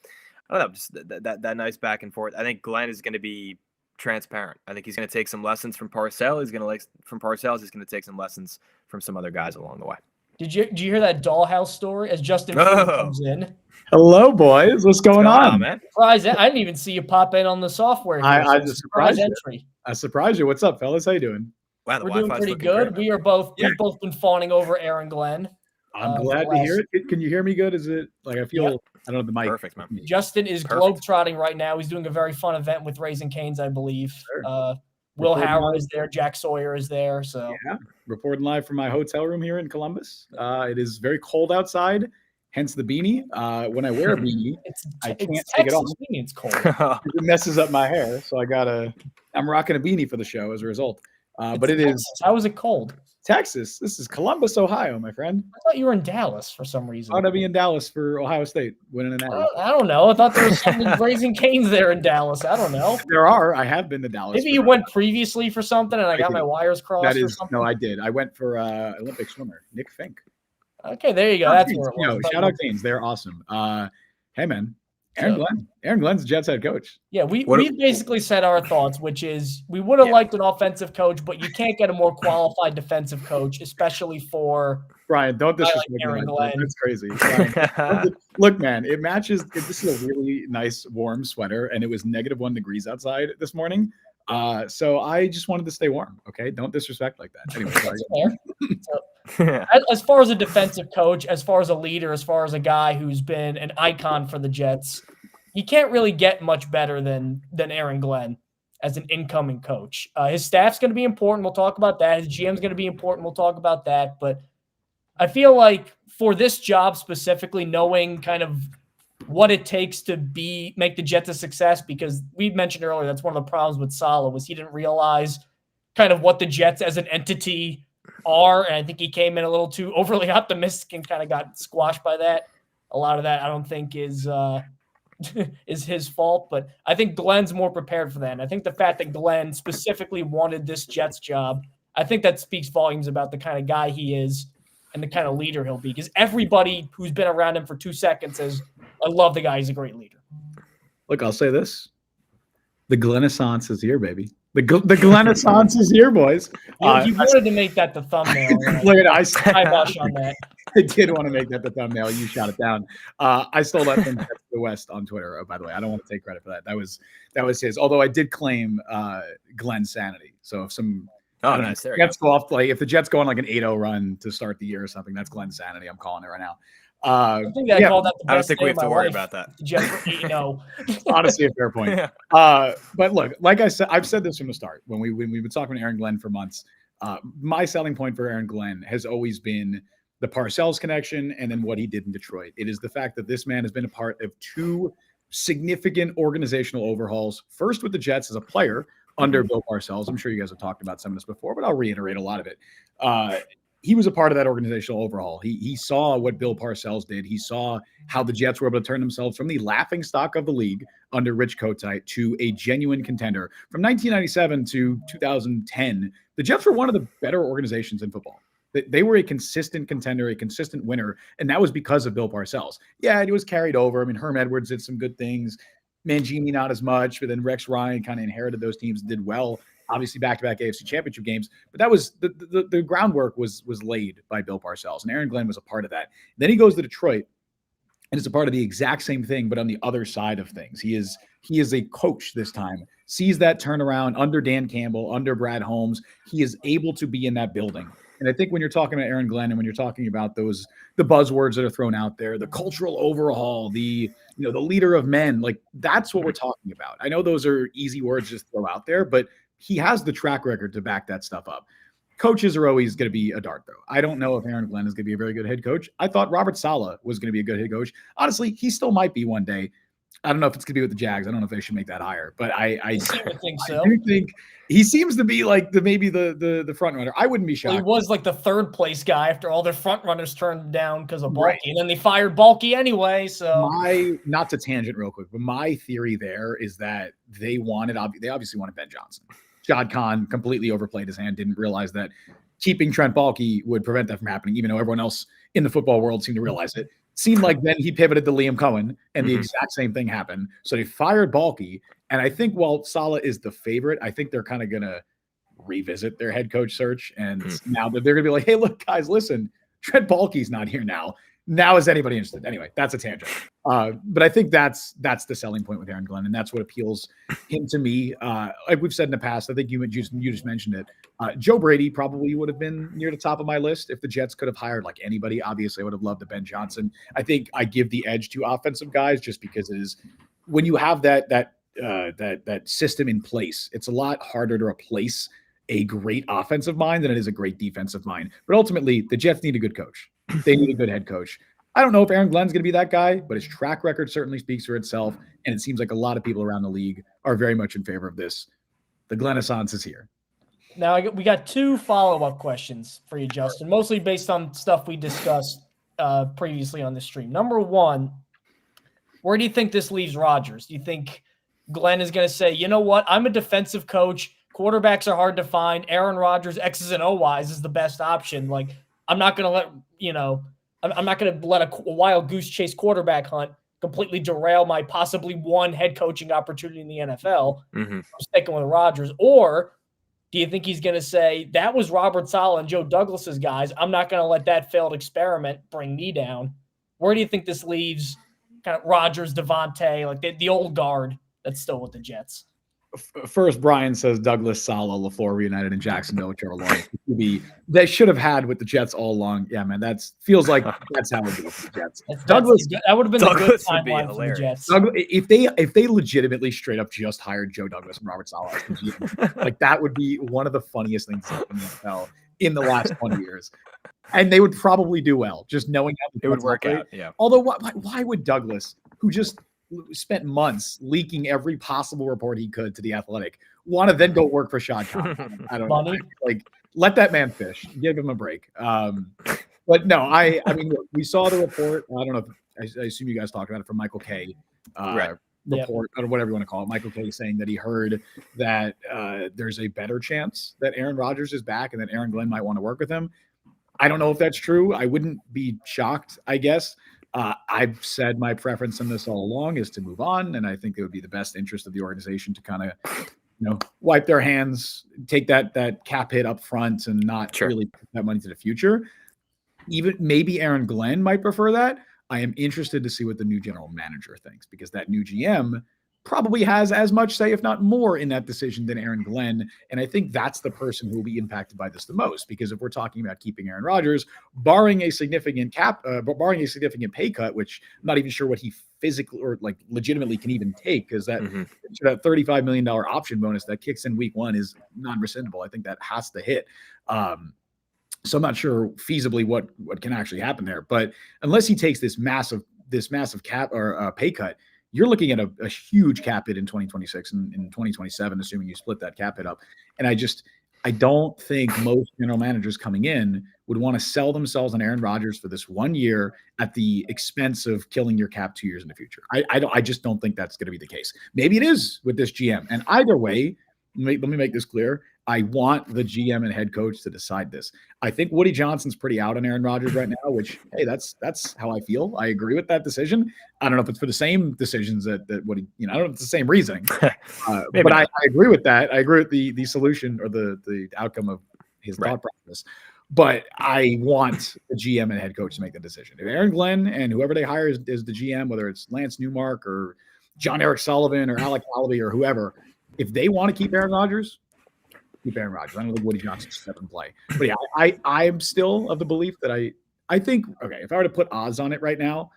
I don't know, just that nice back and forth. I think Glenn is going to be transparent. I think he's going to take some lessons from Parcells. He's going to take some lessons from some other guys along the way. Did you hear that dollhouse story as Justin comes in? Hello, boys. What's going on, man? Surprise! I didn't even see you pop in on the software. I just surprised you. Entry. I surprised you. What's up, fellas? How you doing? Wow, we're doing pretty good. Great, we've both been fawning over Aaron Glenn. I'm glad to hear it. Can you hear me good? Is it like I feel? I don't know the mic. Perfect, man. Justin is globetrotting right now. He's doing a very fun event with Raising Cane's, I believe. Sure. Will Howard is there. Jack Sawyer is there. So reporting live from my hotel room here in Columbus. It is very cold outside, hence the beanie. When I wear a beanie, I can't take it off. Beanie, it's cold. It messes up my hair, so I'm rocking a beanie for the show as a result. But it is. How is it cold? Texas. This is Columbus, Ohio, my friend. I thought you were in Dallas for some reason. I want to be in Dallas for Ohio State winning an hour. I don't know. I thought there was something Raising Cane's there in Dallas. I don't know. There are. I have been to Dallas. Maybe you went previously for something and I got my wires crossed or something. No, I did. I went for Olympic swimmer, Nick Fink. Okay, there you go. That's where it was. Shout out Canes. They're awesome. Hey, man. Aaron Glenn. Aaron Glenn's the Jets head coach. Yeah, we basically said our thoughts, which is we would have liked an offensive coach, but you can't get a more qualified defensive coach, especially for Brian. Don't disrespect Aaron Glenn. That's crazy. Brian, look, man, it matches. This is a really nice warm sweater, and it was -1 degrees outside this morning. So I just wanted to stay warm. Okay, don't disrespect like that. Anyway, sorry. As far as a defensive coach, as far as a leader, as far as a guy who's been an icon for the Jets, you can't really get much better than Aaron Glenn as an incoming coach. His staff's going to be important. We'll talk about that. His GM's going to be important. We'll talk about that. But I feel like for this job specifically, knowing kind of what it takes to make the Jets a success, because we mentioned earlier that's one of the problems with Saleh was he didn't realize kind of what the Jets as an entity are, and I think he came in a little too overly optimistic and kind of got squashed by that. A lot of that I don't think is his fault, but I think Glenn's more prepared for that. And I think the fact that Glenn specifically wanted this Jets job, I think that speaks volumes about the kind of guy he is and the kind of leader he'll be, because everybody who's been around him for 2 seconds says, I love the guy. He's a great leader. Look, I'll say this. The Glennaissance is here, baby. The Glennaissance is here, boys. You wanted to make that the thumbnail. Look at kibosh on that. I did want to make that the thumbnail. You shot it down. I stole that from the West on Twitter. Oh, by the way, I don't want to take credit for that. That was his. Although I did claim Glenn's sanity. So if some nice. Jets go off, like if the Jets go on like an 8-0 run to start the year or something, that's Glenn's sanity. I'm calling it right now. I think I called that the best. I don't think we have to worry life. about that. Honestly, a fair point. Yeah. But look, like I said, I've said this from the start when we've been talking to Aaron Glenn for months. My selling point for Aaron Glenn has always been the Parcells connection and then what he did in Detroit. It is the fact that this man has been a part of 2 significant organizational overhauls. First with the Jets as a player under Bill Parcells. I'm sure you guys have talked about some of this before, but I'll reiterate a lot of it. He was a part of that organizational overhaul. He saw what Bill Parcells did. He saw how the Jets were able to turn themselves from the laughingstock of the league under Rich Kotite to a genuine contender. From 1997 to 2010, the Jets were one of the better organizations in football. They were a consistent contender, a consistent winner, and that was because of Bill Parcells. Yeah, it was carried over. I mean, Herm Edwards did some good things. Mangini not as much, but then Rex Ryan kind of inherited those teams, did well. Obviously, back-to-back AFC Championship games, but that was the groundwork was laid by Bill Parcells, and Aaron Glenn was a part of that. Then he goes to Detroit, and it's a part of the exact same thing, but on the other side of things. He is a coach this time. Sees that turnaround under Dan Campbell, under Brad Holmes. He is able to be in that building. And I think when you're talking about Aaron Glenn and when you're talking about the buzzwords that are thrown out there, the cultural overhaul, the leader of men, like that's what we're talking about. I know those are easy words just to throw out there, but he has the track record to back that stuff up. Coaches are always going to be a dart throw. I don't know if Aaron Glenn is going to be a very good head coach. I thought Robert Saleh was going to be a good head coach. Honestly, he still might be one day. I don't know if it's going to be with the Jags. I don't know if they should make that higher, but I think so. I do think he seems to be like maybe the front runner. I wouldn't be shocked. Well, he was like the 3rd place guy after all their front runners turned down because of Balky, and then they fired Balky anyway. So not to tangent real quick, but my theory there is that they obviously wanted Ben Johnson. Shad Khan completely overplayed his hand, didn't realize that keeping Trent Baalke would prevent that from happening, even though everyone else in the football world seemed to realize it. Seemed like then he pivoted to Liam Cohen, and the exact same thing happened. So they fired Baalke, and I think while Saleh is the favorite, I think they're kind of going to revisit their head coach search, and now that they're going to be like, hey, look, guys, listen, Trent Baalke's not here now. Now is anybody interested? Anyway, that's a tangent. But I think that's the selling point with Aaron Glenn, and that's what appeals him to me. Like we've said in the past, I think you just mentioned it. Joe Brady probably would have been near the top of my list if the Jets could have hired like anybody. Obviously, I would have loved the Ben Johnson. I think I give the edge to offensive guys just because it is when you have that system in place, it's a lot harder to replace a great offensive mind than it is a great defensive mind. But ultimately, the Jets need a good coach. They need a good head coach. I don't know if Aaron Glenn's going to be that guy, but his track record certainly speaks for itself. And it seems like a lot of people around the league are very much in favor of this. The Glennaissance is here. Now, we got 2 follow-up questions for you, Justin, mostly based on stuff we discussed previously on the stream. Number 1, where do you think this leaves Rodgers? Do you think Glenn is going to say, you know what, I'm a defensive coach. Quarterbacks are hard to find. Aaron Rodgers, X's and O's is the best option. Like, I'm not going to let, I'm not going to let a wild goose chase quarterback hunt completely derail my possibly one head coaching opportunity in the NFL. I'm sticking with Rodgers. Or do you think he's going to say, that was Robert Saleh and Joe Douglas's guys, I'm not going to let that failed experiment bring me down? Where do you think this leaves kind of Rodgers, Devontae, like the old guard that's still with the Jets? First, Brian says Douglas, Saleh, LaFleur reunited in Jacksonville, Trevor Lawrence. They should have had with the Jets all along. Yeah, man, feels like that's how it goes with the Jets. Douglas, that would have been Douglas a good timeline for the Jets. If they legitimately straight up just hired Joe Douglas and Robert Saleh, like that would be one of the funniest things in the NFL in the last 20 years. And they would probably do well, just knowing how it would work out. Yeah. Although, why would Douglas, who just spent months leaking every possible report he could to The Athletic, want to then go work for Shad Khan? I don't know. Like, let that man fish. Give him a break. But no, I mean, look, we saw the report. I don't know. I assume you guys talked about it from Michael Kay. Report or whatever you want to call it. Michael Kay saying that he heard that there's a better chance that Aaron Rodgers is back and that Aaron Glenn might want to work with him. I don't know if that's true. I wouldn't be shocked, I guess. I've said my preference in this all along is to move on, and I think it would be the best interest of the organization to kind of, wipe their hands, take that cap hit up front, and not really put that money to the future. Even maybe Aaron Glenn might prefer that. I am interested to see what the new general manager thinks, because that new GM probably has as much say, if not more, in that decision than Aaron Glenn. And I think that's the person who will be impacted by this the most, because if we're talking about keeping Aaron Rodgers, barring a significant pay cut, which I'm not even sure what he physically or like legitimately can even take, because that $35 million option bonus that kicks in week 1 is non-rescindable. I think that has to hit. So I'm not sure feasibly what can actually happen there. But unless he takes this massive cap or pay cut, you're looking at a huge cap hit in 2026 and in 2027, assuming you split that cap hit up. And I don't think most general managers coming in would want to sell themselves on Aaron Rodgers for this 1 year at the expense of killing your cap 2 years in the future. I just don't think that's going to be the case. Maybe it is with this GM. And either way, let me make this clear. I want the GM and head coach to decide this. I think Woody Johnson's pretty out on Aaron Rodgers right now, which, hey, that's how I feel. I agree with that decision. I don't know if it's for the same decisions that Woody, I don't know if it's the same reasoning, but I agree with that. I agree with the solution or the outcome of his thought process. But I want the GM and head coach to make the decision. If Aaron Glenn and whoever they hire is the GM, whether it's Lance Newmark or John Eric Sullivan or Alec Allaby or whoever, if they want to keep Aaron Rodgers, keep Aaron Rodgers. I don't think Woody Johnson's step in play. But yeah, I am still of the belief that I think, okay, if I were to put odds on it right now,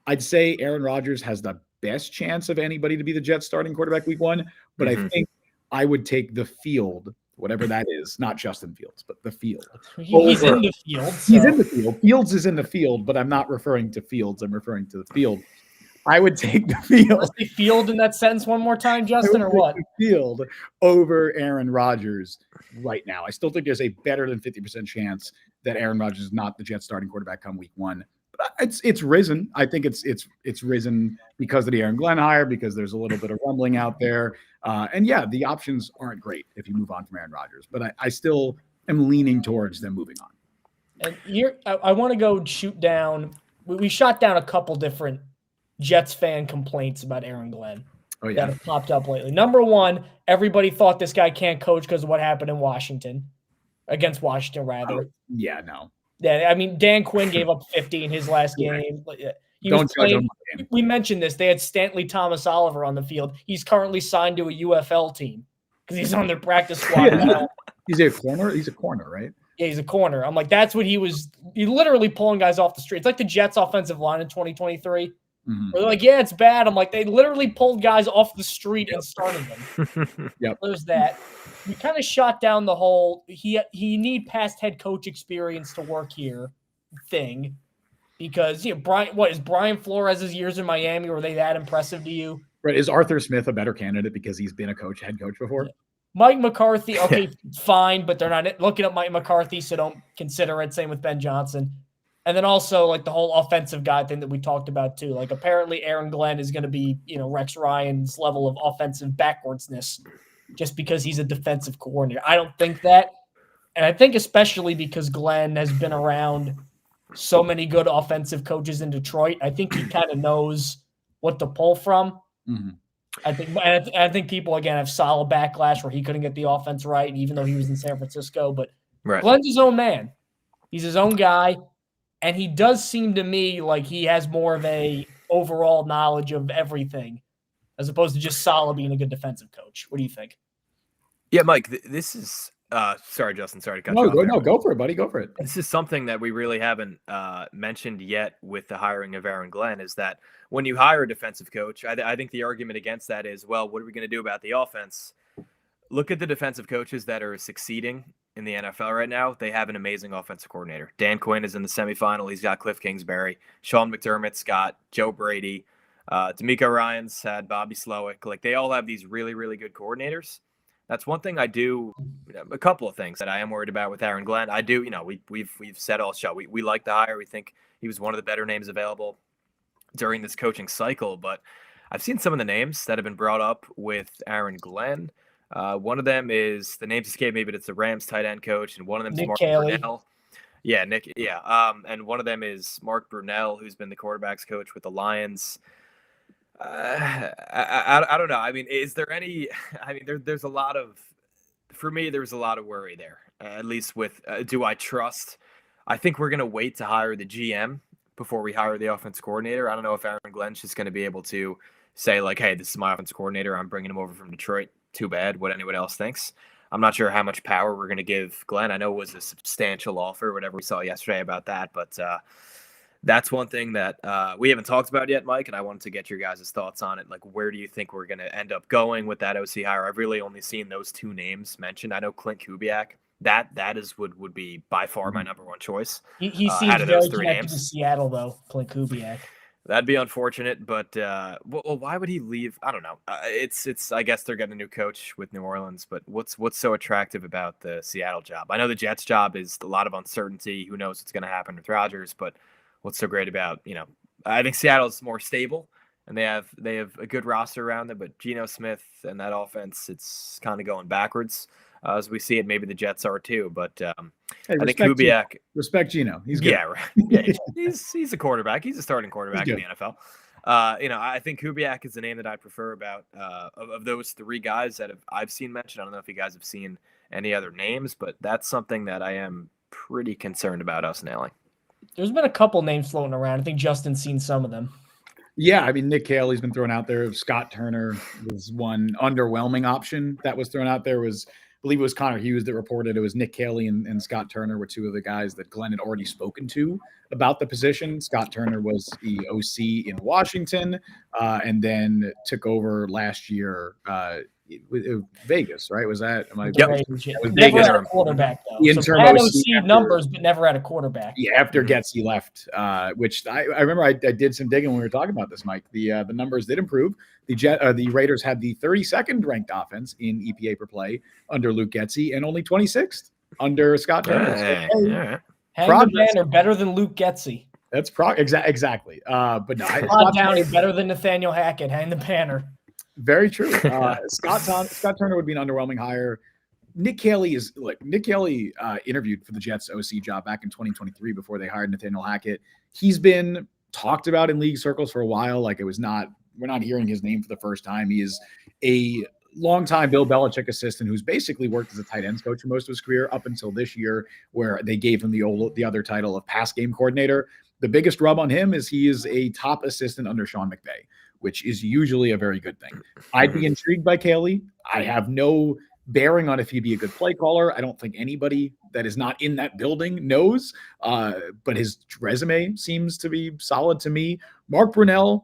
I'd say Aaron Rodgers has the best chance of anybody to be the Jets starting quarterback week 1. But I think I would take the field, whatever that is, not Justin Fields, but the field. He's in the field. So. He's in the field. Fields is in the field, but I'm not referring to Fields. I'm referring to the field. I would take the field. Let's say field in that sentence one more time, Justin, or what? Field over Aaron Rodgers right now. I still think there's a better than 50% chance that Aaron Rodgers is not the Jets starting quarterback come week 1. But it's risen. I think it's risen because of the Aaron Glenn hire, because there's a little bit of rumbling out there. And yeah, the options aren't great if you move on from Aaron Rodgers, but I still am leaning towards them moving on. And here, I want to go shoot down. We shot down a couple different Jets fan complaints about Aaron Glenn that have popped up lately. Number 1, everybody thought this guy can't coach because of what happened in Washington, against Washington, rather. Yeah, no. Yeah, I mean, Dan Quinn gave up 50 in his last game. We mentioned this. They had Stanley Thomas Oliver on the field. He's currently signed to a UFL team because he's on their practice squad now. He's a corner? He's a corner, right? Yeah, he's a corner. I'm like, that's what he was. He literally pulling guys off the street. It's like the Jets offensive line in 2023. They're like, yeah, it's bad. I'm like, they literally pulled guys off the street and started them. There's that. We kind of shot down the whole he need past head coach experience to work here thing, because Brian Flores' years in Miami, were they that impressive to you? Right. Is Arthur Smith a better candidate because he's been a head coach before? Mike McCarthy, okay, fine, but they're not looking at Mike McCarthy, so don't consider it. Same with Ben Johnson. And then also, like, the whole offensive guy thing that we talked about, too. Like, apparently Aaron Glenn is going to be, Rex Ryan's level of offensive backwardsness just because he's a defensive coordinator. I don't think that. And I think especially because Glenn has been around so many good offensive coaches in Detroit. I think he kind of knows what to pull from. Mm-hmm. I think people, again, have Saleh backlash where he couldn't get the offense right, even though he was in San Francisco. But Glenn's his own man. He's his own guy. And he does seem to me like he has more of a overall knowledge of everything as opposed to just Saleh being a good defensive coach. What do you think? Yeah, Mike, this is sorry, Justin. Sorry to cut you off. No, go for it, buddy. Go for it. This is something that we really haven't mentioned yet with the hiring of Aaron Glenn, is that when you hire a defensive coach, I think the argument against that is, well, what are we going to do about the offense? Look at the defensive coaches that are succeeding in the NFL right now. They have an amazing offensive coordinator. Dan Quinn is in the semifinal. He's got Cliff Kingsbury. Sean McDermott's got Joe Brady. D'Amico Ryans had Bobby Slowick. Like, they all have these really, really good coordinators. That's one thing I do. A couple of things that I am worried about with Aaron Glenn. I do, we've said all show. We like the hire. We think he was one of the better names available during this coaching cycle. But I've seen some of the names that have been brought up with Aaron Glenn. One of them is, the names escape me, but it's the Rams tight end coach, and one of them is Mark Brunell. Yeah, Nick. Yeah, and one of them is Mark Brunell, who's been the quarterbacks coach with the Lions. I don't know. I mean, is there any? I mean, there's a lot of, for me, there's a lot of worry there. At least with, do I trust? I think we're gonna wait to hire the GM before we hire the offense coordinator. I don't know if Aaron Glenn's just gonna be able to say, like, hey, this is my offense coordinator. I'm bringing him over from Detroit. Too bad. What anyone else thinks. I'm not sure how much power we're gonna give Glenn. I know it was a substantial offer, whatever we saw yesterday about that, but that's one thing that we haven't talked about yet, Mike, and I wanted to get your guys' thoughts on it. Like, where do you think we're going to end up going with that OC hire? I've really only seen those two names mentioned. I know Clint Kubiak. That would be by far my number one choice. He seems very connected to Seattle, though, Clint Kubiak. That'd be unfortunate, but well, why would he leave? I don't know. It's. I guess they're getting a new coach with New Orleans, but what's so attractive about the Seattle job? I know the Jets job is a lot of uncertainty. Who knows what's going to happen with Rodgers, but what's so great about, I think Seattle's more stable and they have a good roster around them, but Geno Smith and that offense, it's kind of going backwards as we see it. Maybe the Jets are too, but hey, I think Kubiak. Respect Geno. He's good. Yeah, right. Yeah, he's a quarterback. He's a starting quarterback in the NFL. I think Kubiak is the name that I prefer about of those three guys that I've seen mentioned. I don't know if you guys have seen any other names, but that's something that I am pretty concerned about us nailing. There's been a couple names floating around. I think Justin's seen some of them. Yeah, I mean, Nick Caley's been thrown out there. Scott Turner was one underwhelming option that was thrown out there. I believe it was Connor Hughes that reported it was Nick Caley and Scott Turner were two of the guys that Glenn had already spoken to about the position. Scott Turner was the OC in Washington and then took over last year Vegas, right? Was that? Never had a quarterback though. So had OC numbers, but never had a quarterback. Yeah, after Getsy left, which I remember I did some digging when we were talking about this, Mike. The numbers did improve. The Raiders had the 32nd ranked offense in EPA per play under Luke Getsy and only 26th under Scott Turner. Hang the banner better than Luke Getsy. That's exactly. But no, Scott Downey better than Nathaniel Hackett. Hang the banner. Very true. Scott Turner would be an underwhelming hire. Nick Caley interviewed for the Jets OC job back in 2023 before they hired Nathaniel Hackett. He's been talked about in league circles for a while. Like, we're not hearing his name for the first time. He is a longtime Bill Belichick assistant who's basically worked as a tight ends coach for most of his career up until this year, where they gave him the other title of pass game coordinator. The biggest rub on him is he is a top assistant under Sean McVay, which is usually a very good thing. I'd be intrigued by Caley. I have no bearing on if he'd be a good play caller. I don't think anybody that is not in that building knows, but his resume seems to be solid to me. Mark Brunell,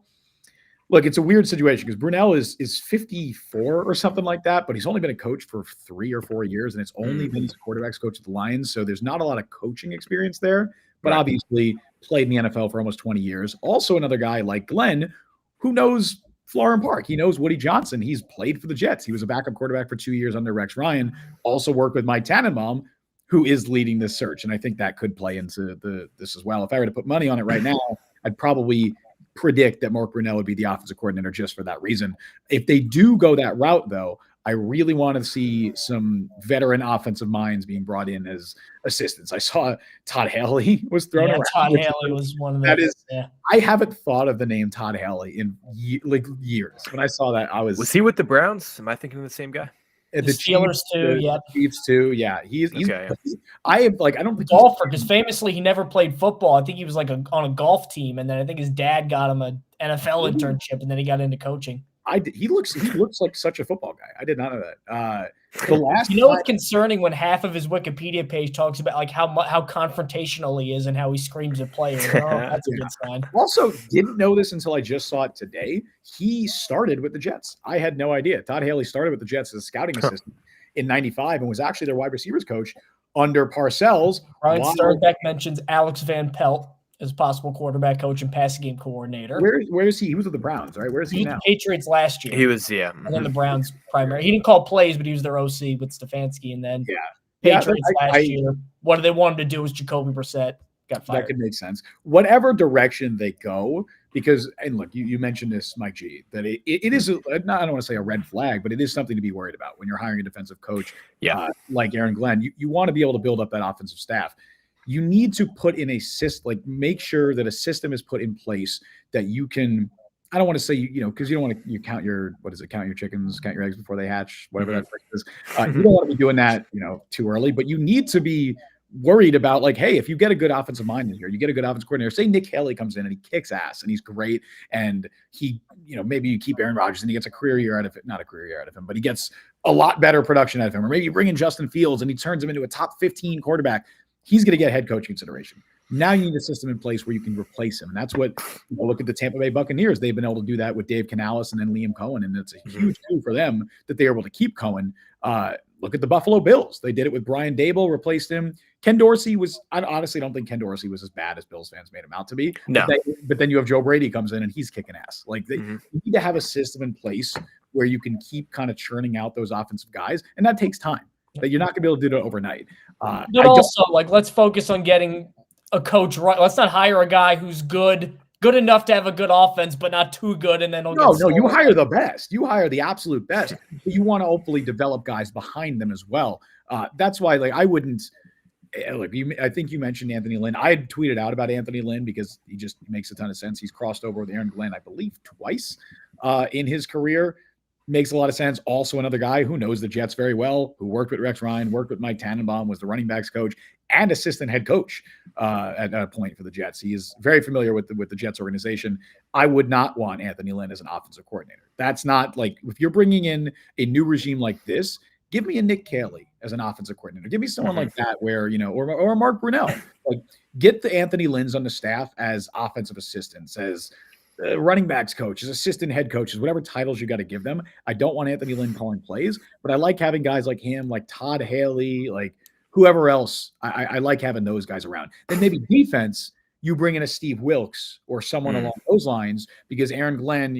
look, it's a weird situation because Brunell is 54 or something like that, but he's only been a coach for 3 or 4 years, and it's only been he's a quarterback's coach at the Lions, so there's not a lot of coaching experience there, but obviously played in the NFL for almost 20 years. Also another guy like Glenn who knows Florham Park. He knows Woody Johnson. He's played for the Jets. He was a backup quarterback for 2 years under Rex Ryan. Also worked with Mike Tannenbaum, who is leading this search. And I think that could play into this as well. If I were to put money on it right now, I'd probably predict that Mark Brunell would be the offensive coordinator just for that reason. If they do go that route, though, I really want to see some veteran offensive minds being brought in as assistants. I saw Todd Haley was thrown around. Todd Haley was one of the. That is, yeah. I haven't thought of the name Todd Haley in years. When I saw that, I was he with the Browns? Am I thinking of the same guy? The Steelers too, yeah. Chiefs too, yeah. He's Okay. I don't think golfer, because famously he never played football. I think he was like on a golf team, and then I think his dad got him an NFL internship, and then he got into coaching. He looks like such a football guy. I did not know that. The last it's concerning when half of his Wikipedia page talks about like how confrontational he is and how he screams at players. That's a good sign. Also, didn't know this until I just saw it today. He started with the Jets. I had no idea. Todd Haley started with the Jets as a scouting assistant in '95 and was actually their wide receivers coach under Parcells. Ryan Sternbeck mentions Alex Van Pelt as possible quarterback coach and passing game coordinator. Where is he? He was with the Browns, right? Where is he now? The Patriots last year. He was, yeah. And then the Browns primary. He didn't call plays, but he was their OC with Stefanski. And then Patriots last year. What they wanted to do was Jacoby Brissett got fired. That could make sense. Whatever direction they go, because, and look, you mentioned this, Mike G, that it is, I don't want to say a red flag, but it is something to be worried about when you're hiring a defensive coach like Aaron Glenn. You want to be able to build up that offensive staff. You need to put in a system, make sure that a system is put in place that you can, I don't want to say, because you don't want to, count your chickens, count your eggs before they hatch, whatever that is. You don't want to be doing that, too early, but you need to be worried about hey, if you get a good offensive mind in here, you get a good offensive coordinator, say Nick Haley comes in and he kicks ass and he's great. And he, maybe you keep Aaron Rodgers and he gets a career year out of it, not a career year out of him, but he gets a lot better production out of him. Or maybe you bring in Justin Fields and he turns him into a top 15 quarterback. He's going to get head coach consideration. Now you need a system in place where you can replace him. And that's what, look at the Tampa Bay Buccaneers. They've been able to do that with Dave Canales and then Liam Cohen. And it's a huge coup for them that they're able to keep Cohen. Look at the Buffalo Bills. They did it with Brian Dable, replaced him. Ken Dorsey I honestly don't think Ken Dorsey was as bad as Bills fans made him out to be. No. But then you have Joe Brady comes in and he's kicking ass. You need to have a system in place where you can keep kind of churning out those offensive guys. And that takes time. That you're not going to be able to do it overnight. But also, let's focus on getting a coach right. Let's not hire a guy who's good enough to have a good offense, but not too good, and then no, you hire the best. You hire the absolute best. But you want to hopefully develop guys behind them as well. That's why, I wouldn't. Look, I think you mentioned Anthony Lynn. I had tweeted out about Anthony Lynn because he just makes a ton of sense. He's crossed over with Aaron Glenn, I believe, twice in his career. Makes a lot of sense. Also, another guy who knows the Jets very well, who worked with Rex Ryan, worked with Mike Tannenbaum, was the running backs coach and assistant head coach at a point for the Jets. He is very familiar with the Jets organization. I would not want Anthony Lynn as an offensive coordinator. That's not if you're bringing in a new regime like this, give me a Nick Haley as an offensive coordinator. Give me someone like that where, or Mark Brunell. Get the Anthony Lynns on the staff as offensive assistants, as running backs coaches, assistant head coaches, whatever titles you got to give them. I don't want Anthony Lynn calling plays, but I like having guys like him, like Todd Haley, whoever else. I like having those guys around. Then maybe defense, you bring in a Steve Wilkes or someone along those lines, because Aaron Glenn,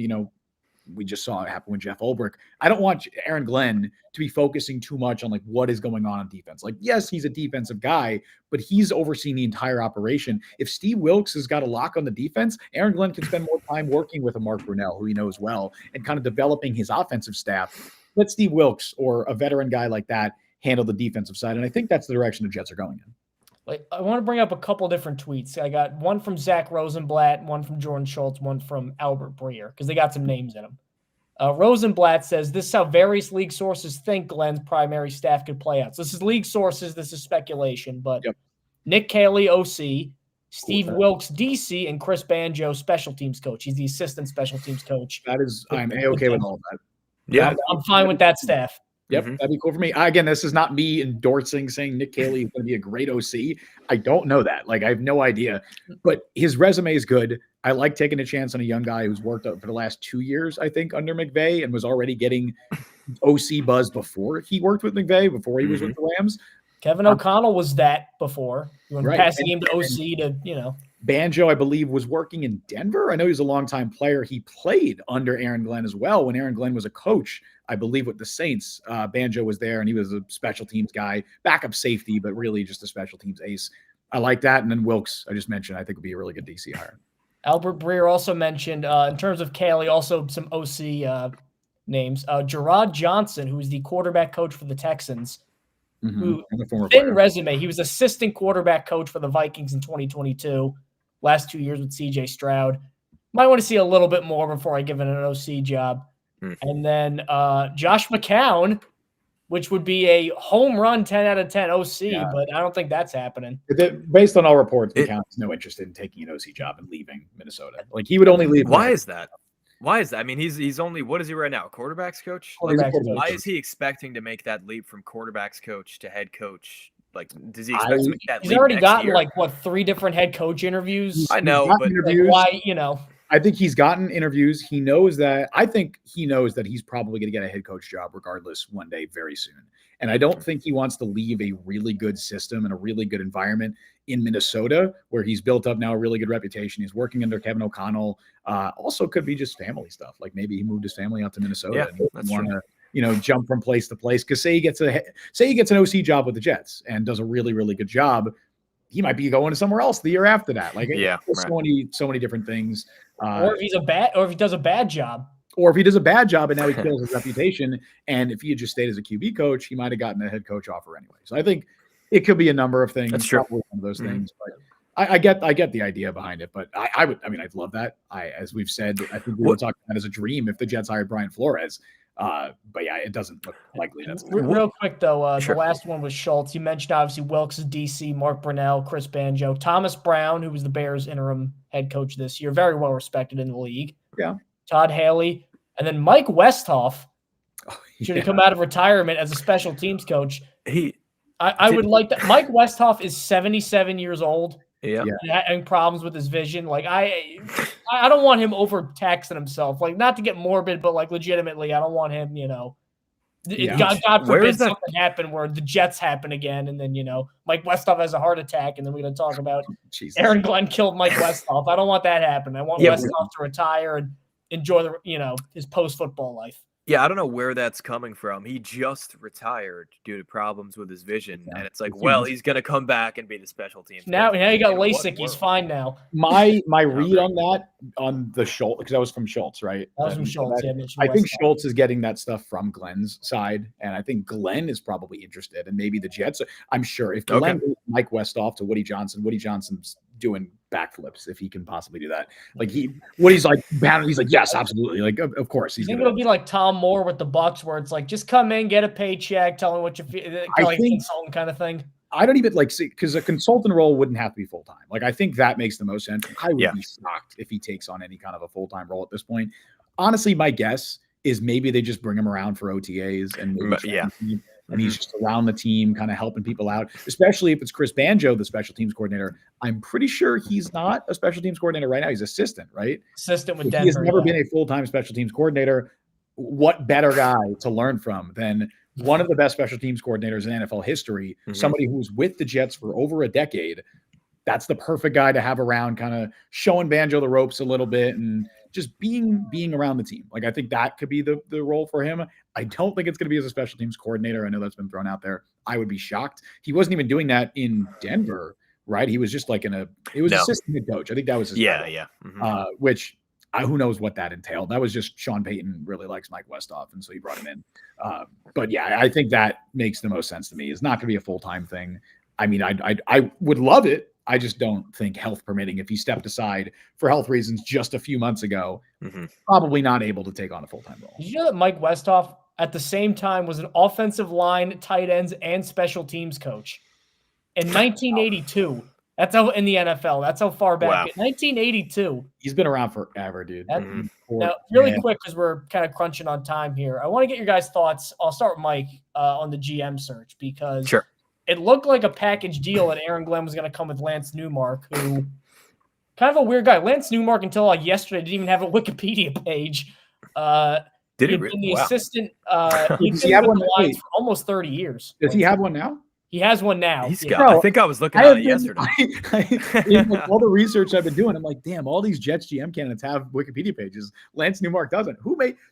we just saw it happen with Jeff Ulbrich. I don't want Aaron Glenn to be focusing too much on what is going on defense. Yes, he's a defensive guy, but he's overseeing the entire operation. If Steve Wilkes has got a lock on the defense, Aaron Glenn can spend more time working with a Mark Brunell, who he knows well, and kind of developing his offensive staff. Let Steve Wilkes or a veteran guy like that handle the defensive side. And I think that's the direction the Jets are going in. I want to bring up a couple different tweets. I got one from Zach Rosenblatt, one from Jordan Schultz, one from Albert Breer, because they got some names in them. Rosenblatt says, this is how various league sources think Glenn's primary staff could play out. So this is league sources. This is speculation. But Nick Haley, OC, Steve Wilkes, DC, and Chris Banjo, special teams coach. He's the assistant special teams coach. I'm A-okay with all of that. Yeah, I'm fine with that staff. Yep, that'd be cool for me. Again, this is not me endorsing, saying Nick Haley is going to be a great OC. I don't know that. I have no idea. But his resume is good. I like taking a chance on a young guy who's worked up for the last 2 years, I think, under McVay, and was already getting OC buzz before he worked with McVay, before he was with the Rams. Kevin O'Connell was that before. He went passing him to OC to, Banjo, I believe, was working in Denver. I know he's a longtime player. He played under Aaron Glenn as well. When Aaron Glenn was a coach, I believe, with the Saints, Banjo was there, and he was a special teams guy, backup safety, but really just a special teams ace. I like that. And then Wilkes, I just mentioned, I think would be a really good DC hire. Albert Breer also mentioned, in terms of Haley, also some OC names. Gerard Johnson, who is the quarterback coach for the Texans, who And the former thin player. resume. He was assistant quarterback coach for the Vikings in 2022. Last 2 years with C.J. Stroud. Might want to see a little bit more before I give it an OC job. And then Josh McCown, which would be a home run 10 out of 10 OC, but I don't think that's happening. Based on all reports, McCown has no interest in taking an OC job and leaving Minnesota. Like he would only leave. Why is that? Why is that? I mean, he's only, what is he right now? Quarterbacks coach? Why is he expecting to make that leap from quarterbacks coach to head coach? Like, does he expect to make that leap? He's already next gotten year? like 3 different head coach interviews. I know, but like, why, I think he's gotten interviews. He knows that. I think he knows that he's probably going to get a head coach job regardless one day very soon. And I don't think he wants to leave a really good system and a really good environment in Minnesota, where he's built up now a really good reputation. He's working under Kevin O'Connell. Also could be just family stuff. Like maybe he moved his family out to Minnesota and want to, jump from place to place. Because say he gets an OC job with the Jets and does a really, really good job, he might be going to somewhere else the year after that. Like so many different things. Or if he does a bad job. Or if he does a bad job and now he kills his reputation, and if he had just stayed as a QB coach, he might have gotten a head coach offer anyway. So I think it could be a number of things. That's true. One of those things, but I get the idea behind it. But I'd love that. As we've said, I think we would talk about it as a dream if the Jets hired Brian Flores. But yeah, it doesn't look likely. That's real quick though. The last one was Schultz. You mentioned obviously Wilkes is DC, Mark Brunell, Chris Banjo, Thomas Brown, who was the Bears interim head coach this year, very well respected in the league. Yeah. Todd Haley, and then Mike Westhoff should have come out of retirement as a special teams coach. I would like that. Mike Westhoff is 77 years old. Yeah. And having problems with his vision. Like I don't want him overtaxing himself. Like not to get morbid, but like legitimately, I don't want him, God forbid something happen where the Jets happen again, and then Mike Westhoff has a heart attack, and then we're gonna talk about Aaron Glenn killed Mike Westhoff. I don't want that happening. I want Westhoff to retire and enjoy his post football life. Yeah, I don't know where that's coming from. He just retired due to problems with his vision, and it's like, he's gonna come back and be the special teams. Now he got LASIK. He's fine now. My read on that on the Schultz, because that was from Schultz, right? That was from Schultz. I think Schultz is getting that stuff from Glenn's side, and I think Glenn is probably interested, and maybe the Jets. I'm sure if Glenn goes Mike Westhoff to Woody Johnson's doing backflips if he can possibly do that. Like Woody's like, yes, absolutely. Like of course he's. I think it'll be like Tom Moore with the Bucks, where it's like just come in, get a paycheck, tell him what you feel, like a consultant kind of thing. I don't even because a consultant role wouldn't have to be full time. Like I think that makes the most sense. I would be shocked if he takes on any kind of a full time role at this point. Honestly, my guess is maybe they just bring him around for OTAs and and he's just around the team, kind of helping people out, especially if it's Chris Banjo, the special teams coordinator. I'm pretty sure he's not a special teams coordinator right now. He's assistant, right? Assistant with Denver. He has never been a full-time special teams coordinator. What better guy to learn from than one of the best special teams coordinators in NFL history, somebody who's with the Jets for over a decade. That's the perfect guy to have around, kind of showing Banjo the ropes a little bit and just being around the team. Like I think that could be the role for him. I don't think it's going to be as a special teams coordinator. I know that's been thrown out there. I would be shocked. He wasn't even doing that in Denver, right? He was just like assistant head coach. I think that was his title. Which who knows what that entailed. That was just Sean Payton really likes Mike Westhoff, and so he brought him in. But yeah, I think that makes the most sense to me. It's not going to be a full-time thing. I mean, I would love it. I just don't think health permitting, if he stepped aside for health reasons just a few months ago, probably not able to take on a full-time role. Did you know that Mike Westhoff at the same time was an offensive line, tight ends, and special teams coach in 1982? That's how in the NFL. That's how far back. 1982. He's been around forever, dude. Now, really quick, because we're kind of crunching on time here. I want to get your guys' thoughts. I'll start with Mike on the GM search, because it looked like a package deal that Aaron Glenn was going to come with Lance Newmark, who kind of a weird guy. Lance Newmark, until like yesterday, didn't even have a Wikipedia page. Did he been the assistant? Does he have one for almost 30 years. Does he have one now? He has one now. I think I was looking at it yesterday. All the research I've been doing, I'm like, damn, all these Jets GM candidates have Wikipedia pages. Lance Newmark doesn't.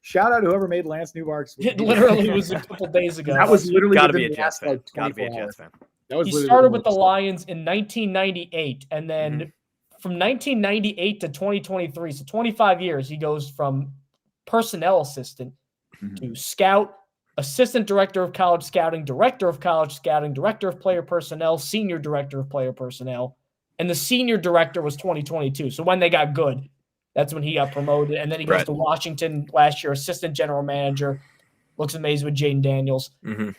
Shout out whoever made Lance Newmark's. It literally was a couple days ago. That was literally gotta be a Jets fan. Gotta be a Jets fan. He started with the Lions in 1998, and then from 1998 to 2023, so 25 years, he goes from personnel assistant to scout, assistant director of college scouting, director of college scouting, director of player personnel, senior director of player personnel. And the senior director was 2022. So when they got good, that's when he got promoted. And then he goes to Washington last year, assistant general manager. Looks amazing with Jaden Daniels. Mm-hmm.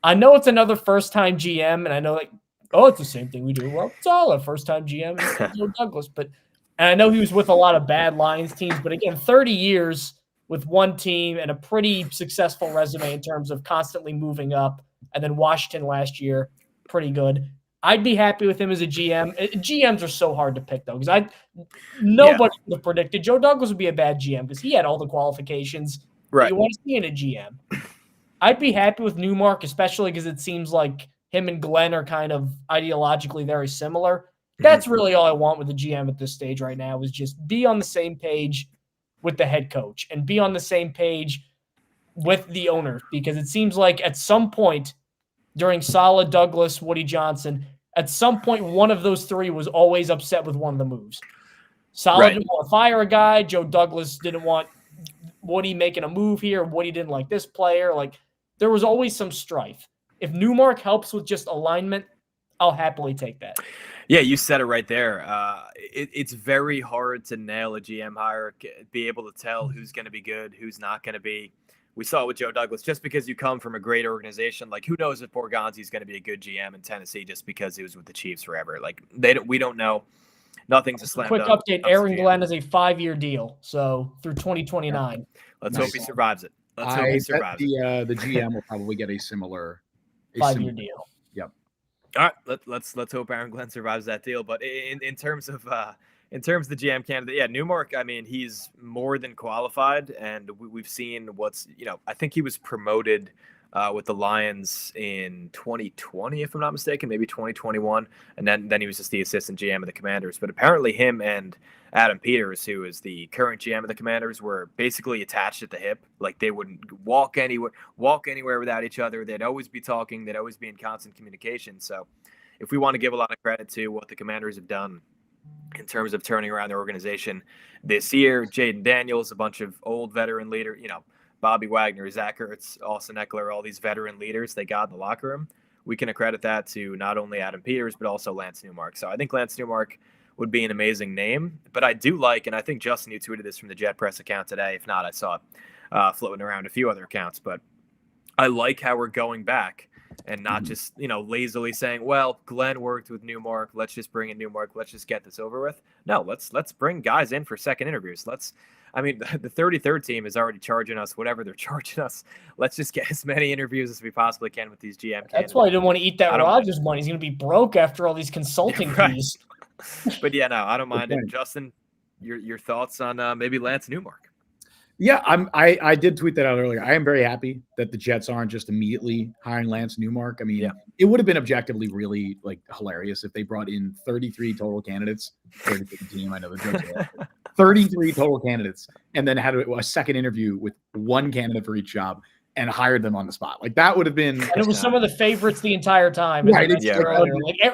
I know it's another first-time GM, and I know, like, it's the same thing we do. Well, it's all a first-time GM, Joe Douglas. And I know he was with a lot of bad Lions teams, but again, 30 years with one team and a pretty successful resume in terms of constantly moving up. And then Washington last year, pretty good. I'd be happy with him as a GM. GMs are so hard to pick, though, because nobody would have predicted Joe Douglas would be a bad GM because he had all the qualifications that you want to see in a GM. I'd be happy with Newmark, especially because it seems like him and Glenn are kind of ideologically very similar. That's really all I want with the GM at this stage right now is just be on the same page with the head coach and be on the same page with the owner, because it seems like at some point during Saleh, Douglas, Woody Johnson, at some point one of those three was always upset with one of the moves. Saleh didn't want to fire a guy. Joe Douglas didn't want Woody making a move here. Woody didn't like this player. Like, there was always some strife. If Newmark helps with just alignment, I'll happily take that. Yeah, you said it right there. It's very hard to nail a GM hire, be able to tell who's going to be good, who's not going to be. We saw it with Joe Douglas. Just because you come from a great organization, like, who knows if Borgonzi's going to be a good GM in Tennessee just because he was with the Chiefs forever. Like, we don't know. Nothing's a slam dunk. Quick update, Aaron Glenn is a 5-year deal, so through 2029. Let's hope he survives it. Let's hope I he survives bet the GM will probably get a similar 5-year deal. Yep. All right, let's hope Aaron Glenn survives that deal. But in terms of the GM candidate, Newmark, I mean, he's more than qualified, and we've seen I think he was promoted with the Lions in 2020, if I'm not mistaken, maybe 2021, and then he was just the assistant GM of the Commanders. But apparently him and Adam Peters, who is the current GM of the Commanders, were basically attached at the hip. Like, they wouldn't walk anywhere without each other. They'd always be talking. They'd always be in constant communication. So if we want to give a lot of credit to what the Commanders have done in terms of turning around their organization this year, Jaden Daniels, a bunch of old veteran leader, Bobby Wagner, Zach Ertz, Austin Eckler, all these veteran leaders they got in the locker room. We can accredit that to not only Adam Peters, but also Lance Newmark. So I think Lance Newmark would be an amazing name. But I do like, and I think Justin, you tweeted this from the Jet Press account today. If not, I saw it floating around a few other accounts. But I like how we're going back and not just, lazily saying, well, Glenn worked with Newmark. Let's just bring in Newmark. Let's just get this over with. No, let's bring guys in for second interviews. The 33rd team is already charging us whatever they're charging us. Let's just get as many interviews as we possibly can with these GM candidates. That's why I didn't want to eat that Rodgers money. He's going to be broke after all these consulting fees. But I don't mind it. Justin, your thoughts on maybe Lance Newmark? Yeah, I did tweet that out earlier. I am very happy that the Jets aren't just immediately hiring Lance Newmark. I mean, it would have been objectively really hilarious if they brought in 33 total candidates for the team. I know the Jets are 33 total candidates, and then had a second interview with one candidate for each job and hired them on the spot. Like, that would have been. And it was some of the favorites the entire time. Right.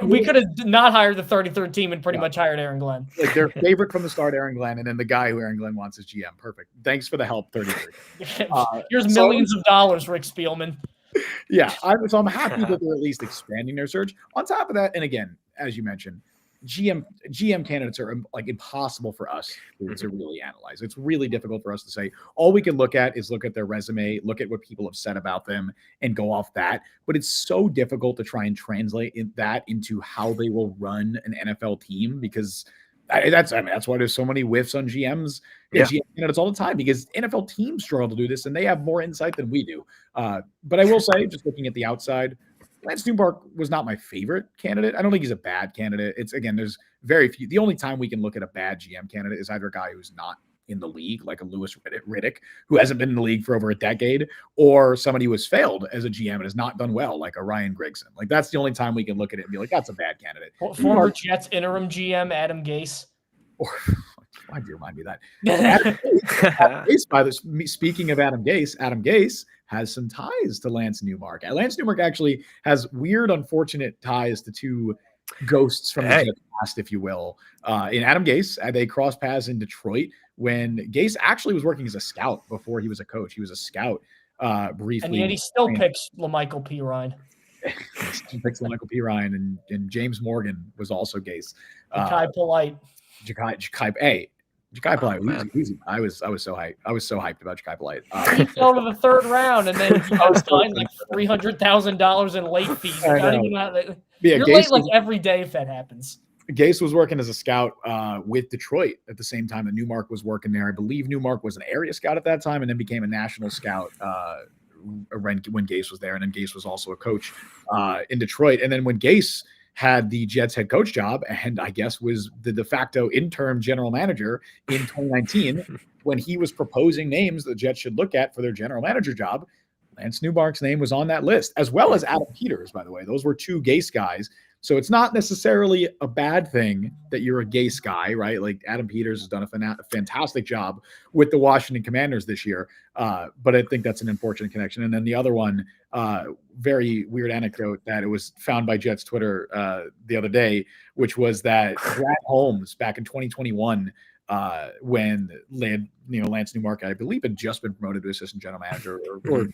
We could have not hired the 33rd team and pretty much hired Aaron Glenn. Like, their favorite from the start, Aaron Glenn, and then the guy who Aaron Glenn wants as GM. Perfect. Thanks for the help, 33. Here's millions of dollars, Rick Spielman. Yeah. So I'm happy that they're at least expanding their search. On top of that, and again, as you mentioned, GM candidates are impossible for us to really analyze. It's really difficult for us to say. All we can look at their resume, look at what people have said about them, and go off that. But it's so difficult to try and translate that into how they will run an NFL team, because that's why there's so many whiffs on GMs and GM candidates all the time, because NFL teams struggle to do this and they have more insight than we do. But I will say, just looking at the outside, Lance Newmark was not my favorite candidate. I don't think he's a bad candidate. There's very few. The only time we can look at a bad GM candidate is either a guy who's not in the league, like a Louis Riddick, who hasn't been in the league for over a decade, or somebody who has failed as a GM and has not done well, like a Ryan Grigson. Like, that's the only time we can look at it and be like, that's a bad candidate. Former Jets interim GM Adam Gase. Why do you remind me of that? Adam Gase, speaking of Adam Gase has some ties to Lance Newmark. Lance Newmark actually has weird, unfortunate ties to two ghosts from the Jets past, if you will. In Adam Gase, they crossed paths in Detroit when Gase actually was working as a scout before he was a coach. He was a scout briefly. And yet he still picks LaMichael P. Ryan. He picks LaMichael P. Ryan, and James Morgan was also Gase. Ja'Kai Polite. Ja'Kai Polite. I was so hyped. I was so hyped about Ja'Kai Polite. He fell to the third round, and then he was signed like $300,000 in late fees. You're late like every day if that happens. Gase was working as a scout with Detroit at the same time that Newmark was working there. I believe Newmark was an area scout at that time and then became a national scout when Gase was there. And then Gase was also a coach in Detroit. And then when Gase had the Jets head coach job and I guess was the de facto interim general manager in 2019, when he was proposing names the Jets should look at for their general manager job, Lance Newmark's name was on that list, as well as Adam Peters, by the way. Those were two Gase guys. So it's not necessarily a bad thing that you're a Gase guy, right? Like Adam Peters has done a fantastic job with the Washington Commanders this year. But I think that's an unfortunate connection. And then the other one, very weird anecdote that it was found by Jets Twitter the other day, which was that Brad Holmes back in 2021, when Lance Newmark, I believe, had just been promoted to assistant general manager or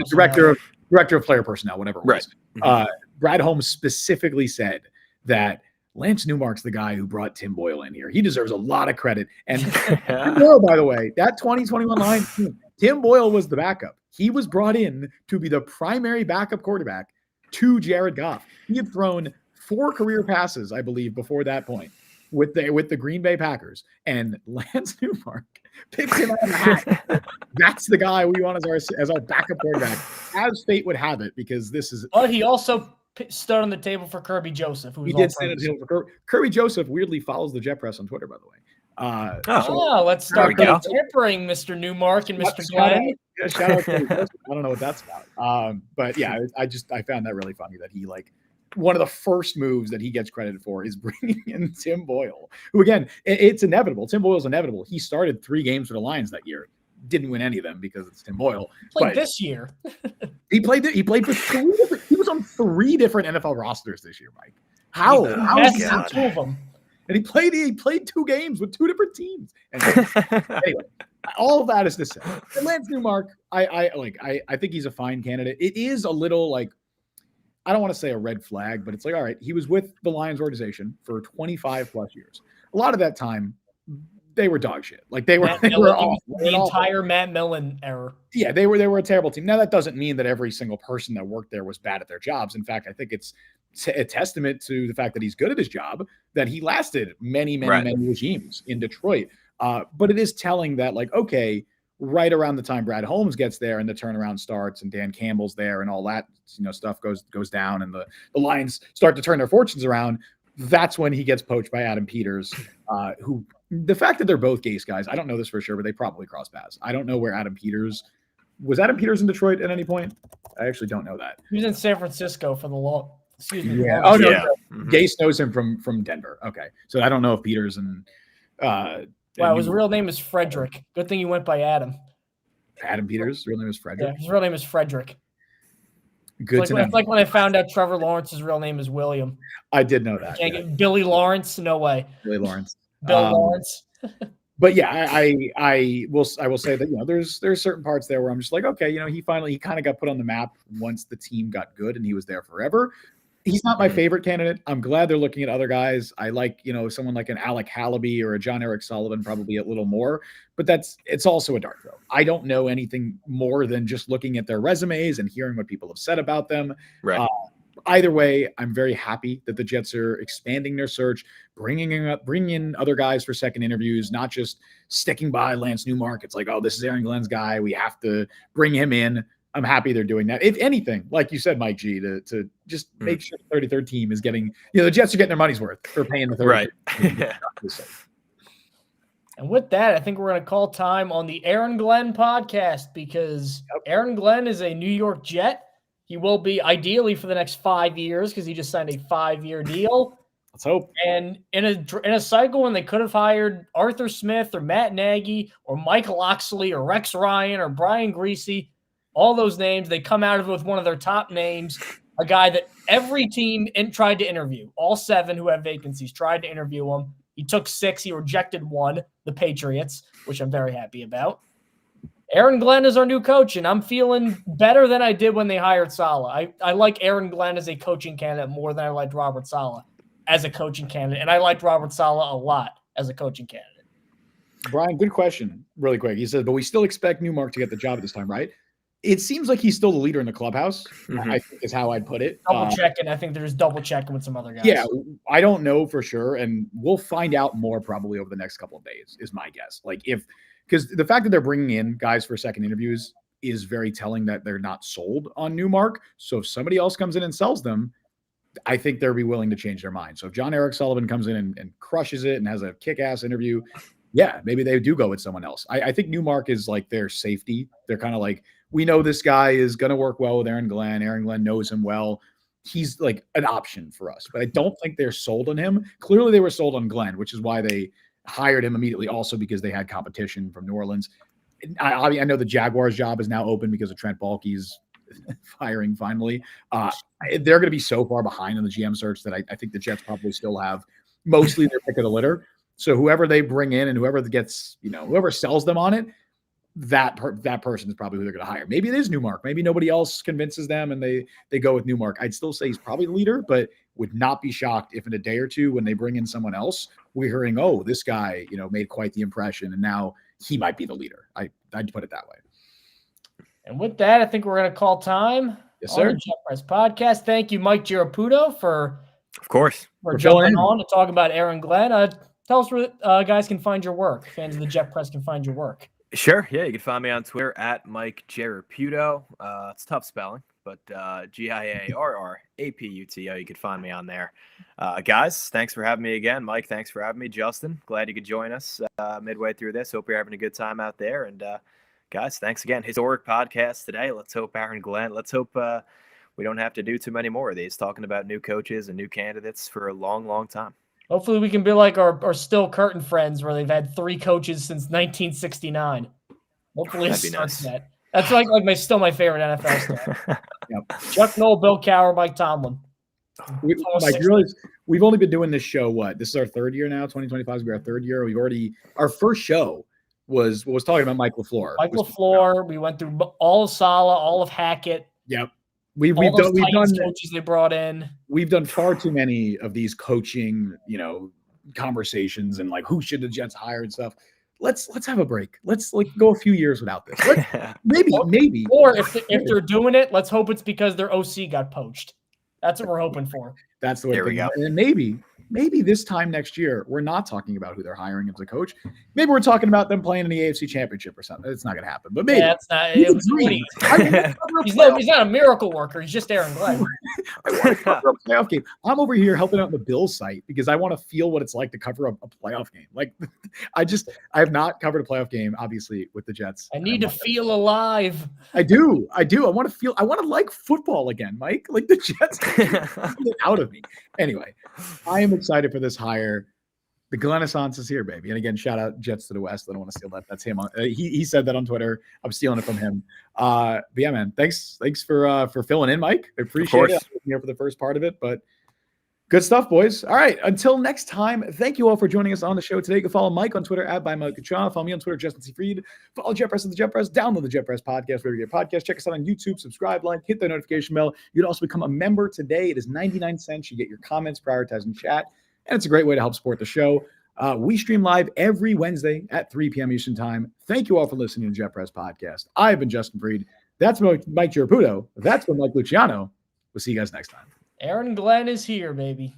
director of player personnel, whatever it was. Right. Brad Holmes specifically said that Lance Newmark's the guy who brought Tim Boyle in here. He deserves a lot of credit. And by the way, that 2021 line, Tim Boyle was the backup. He was brought in to be the primary backup quarterback to Jared Goff. He had thrown 4 career passes, I believe, before that point with the Green Bay Packers. And Lance Newmark picked him out of the hat. That's the guy we want as our backup quarterback, as fate would have it, because this is. But he also stood on the table for Kirby Joseph. He did stand on the table for Kirby Joseph. Weirdly follows the Jet Press on Twitter, by the way. Let's start tampering, Mr. Newmark and Mr. Glenn. Shout out to Kirby Joseph. I don't know what that's about. But yeah, I found that really funny that he one of the first moves that he gets credited for is bringing in Tim Boyle, who again, it's inevitable. Tim Boyle's inevitable. He started 3 games for the Lions that year. Didn't win any of them because it's Tim Boyle. Played this year. He played for 3 different. He was on 3 different NFL rosters this year, Mike. How is that? 2 of them. And he played 2 games with 2 different teams. Anyway, all of that is to say, and Lance Newmark, I think he's a fine candidate. It is a little I don't want to say a red flag, but it's all right. He was with the Lions organization for 25 plus years. A lot of that time, they were dog shit. They were awful. The entire Matt Millen era. Yeah, they were a terrible team. Now that doesn't mean that every single person that worked there was bad at their jobs. In fact, I think it's a testament to the fact that he's good at his job that he lasted many regimes in Detroit. But it is telling that okay, right around the time Brad Holmes gets there and the turnaround starts and Dan Campbell's there and all that stuff goes down and the Lions start to turn their fortunes around, that's when he gets poached by Adam Peters, who the fact that they're both Gase guys, I don't know this for sure, but they probably cross paths. I don't know where Adam Peters was. Adam Peters in Detroit at any point? I actually don't know that. He was in San Francisco for the law. Excuse me. Yeah. Oh no. Yeah. Gase knows him from Denver. Okay. So I don't know if Peters and wow, his real name is Frederick. Good thing you went by Adam. Adam Peters' real name is Frederick? Yeah, his real name is Frederick. Good to know. It's like when I found out Trevor Lawrence's real name is William. I did know that. Yeah. Billy Lawrence? No way. Billy Lawrence. Bill Lawrence. But yeah, I will say that there's certain parts there where I'm just okay, he kind of got put on the map once the team got good and he was there forever. He's not my favorite candidate. I'm glad they're looking at other guys. I like, someone like an Alec Hallaby or a John Eric Sullivan probably a little more, but it's also a dart throw. I don't know anything more than just looking at their resumes and hearing what people have said about them. Right. Either way, I'm very happy that the Jets are expanding their search, bringing in other guys for second interviews, not just sticking by Lance Newmark. It's this is Aaron Glenn's guy. We have to bring him in. I'm happy they're doing that. If anything, like you said, Mike G, to just make sure the 33rd team is getting, the Jets are getting their money's worth for paying the 33rd. Right. And with that, I think we're going to call time on the Aaron Glenn podcast because Aaron Glenn is a New York Jet. He will be ideally for the next 5 years because he just signed a 5-year deal. Let's hope. And in a cycle when they could have hired Arthur Smith or Matt Nagy or Mike Loxley or Rex Ryan or Brian Greasy, all those names, they come out of it with one of their top names, a guy that every team tried to interview. All 7 who have vacancies tried to interview him. He took 6. He rejected 1, the Patriots, which I'm very happy about. Aaron Glenn is our new coach, and I'm feeling better than I did when they hired Saleh. I like Aaron Glenn as a coaching candidate more than I liked Robert Saleh as a coaching candidate, and I liked Robert Saleh a lot as a coaching candidate. Brian, good question. Really quick. He says, but we still expect Newmark to get the job at this time, right? It seems like he's still the leader in the clubhouse, I think is how I'd put it. Double checking. I think they're just double checking with some other guys. Yeah, I don't know for sure. And we'll find out more probably over the next couple of days, is my guess. Because the fact that they're bringing in guys for second interviews is very telling that they're not sold on Newmark. So if somebody else comes in and sells them, I think they'll be willing to change their mind. So if John Eric Sullivan comes in and crushes it and has a kick-ass interview, yeah, maybe they do go with someone else. I think Newmark is like their safety. They're kind of like, we know this guy is going to work well with Aaron Glenn. Aaron Glenn knows him well. He's like an option for us, but I don't think they're sold on him. Clearly they were sold on Glenn, which is why they hired him immediately, also because they had competition from New Orleans. I know the Jaguars job is now open because of Trent Baalke's firing finally. They're going to be so far behind in the GM search that I think the Jets probably still have mostly their pick of the litter. So whoever they bring in and whoever gets, whoever sells them on it, that person is probably who they're going to hire. Maybe it is Newmark. Maybe nobody else convinces them and they go with Newmark. I'd still say he's probably the leader, but would not be shocked if in a day or two when they bring in someone else, we're hearing, oh, this guy, made quite the impression and now he might be the leader. I'd put it that way. And with that, I think we're going to call time. Yes, sir. On the Jet Press podcast. Thank you, Mike Giarraputo, for jumping on to talk about Aaron Glenn. Tell us where guys can find your work. Fans of the Jet Press can find your work. Sure. Yeah, you can find me on Twitter at Mike Giarraputo. It's tough spelling, but Giarraputo. You can find me on there. Guys, thanks for having me again. Mike, thanks for having me. Justin, glad you could join us midway through this. Hope you're having a good time out there. And guys, thanks again. Historic podcast today. Let's hope Aaron Glenn. Let's hope we don't have to do too many more of these, talking about new coaches and new candidates for a long, long time. Hopefully we can be like our Still Curtain friends where they've had 3 coaches since 1969. Hopefully it starts that. That's like my favorite NFL star. Yep. Chuck Noll, Bill Cowher, Mike Tomlin. Mike, you realize we've only been doing this show, this is our 3rd year now, 2025 is our 3rd year. Our first show was talking about Mike LaFleur. Mike LaFleur, we went through all of Saleh, all of Hackett. Yep. We've done coaches they brought in. We've done far too many of these coaching, conversations and like who should the Jets hire and stuff. Let's have a break. Let's go a few years without this. Maybe. Or if they're doing it, let's hope it's because their OC got poached. That's what we're hoping for. That's the way. There we go. And maybe this time next year, we're not talking about who they're hiring as a coach. Maybe we're talking about them playing in the AFC Championship or something. It's not going to happen. But maybe. Yeah, he's not a miracle worker. He's just Aaron Glenn. I want to cover a playoff game. I'm over here helping out the Bills site because I want to feel what it's like to cover a playoff game. Like, I have not covered a playoff game, obviously, with the Jets. I need to feel alive. I do. I want to like football again, Mike. Like the Jets get out of me. Anyway, I am excited for this hire. The Glennaissance is here, baby. And again, shout out Jets to the West. I don't want to steal that. That's him. He said that on Twitter. I'm stealing it from him. But yeah, man, thanks for filling in, Mike. I appreciate it. I'm here for the first part of it, but good stuff, boys. All right. Until next time, thank you all for joining us on the show today. You can follow Mike on Twitter at @ByMikeChaw. Follow me on Twitter, Justin C. Freed. Follow Jet Press at the Jet Press. Download the Jet Press podcast wherever you get podcasts. Check us out on YouTube. Subscribe, like, hit the notification bell. You can also become a member today. It is 99 cents. You get your comments prioritized in chat, and it's a great way to help support the show. We stream live every Wednesday at 3 p.m. Eastern Time. Thank you all for listening to the Jet Press podcast. I've been Justin Freed. That's Mike Giarraputo. That's been Mike Luciano. We'll see you guys next time. Aaron Glenn is here, baby.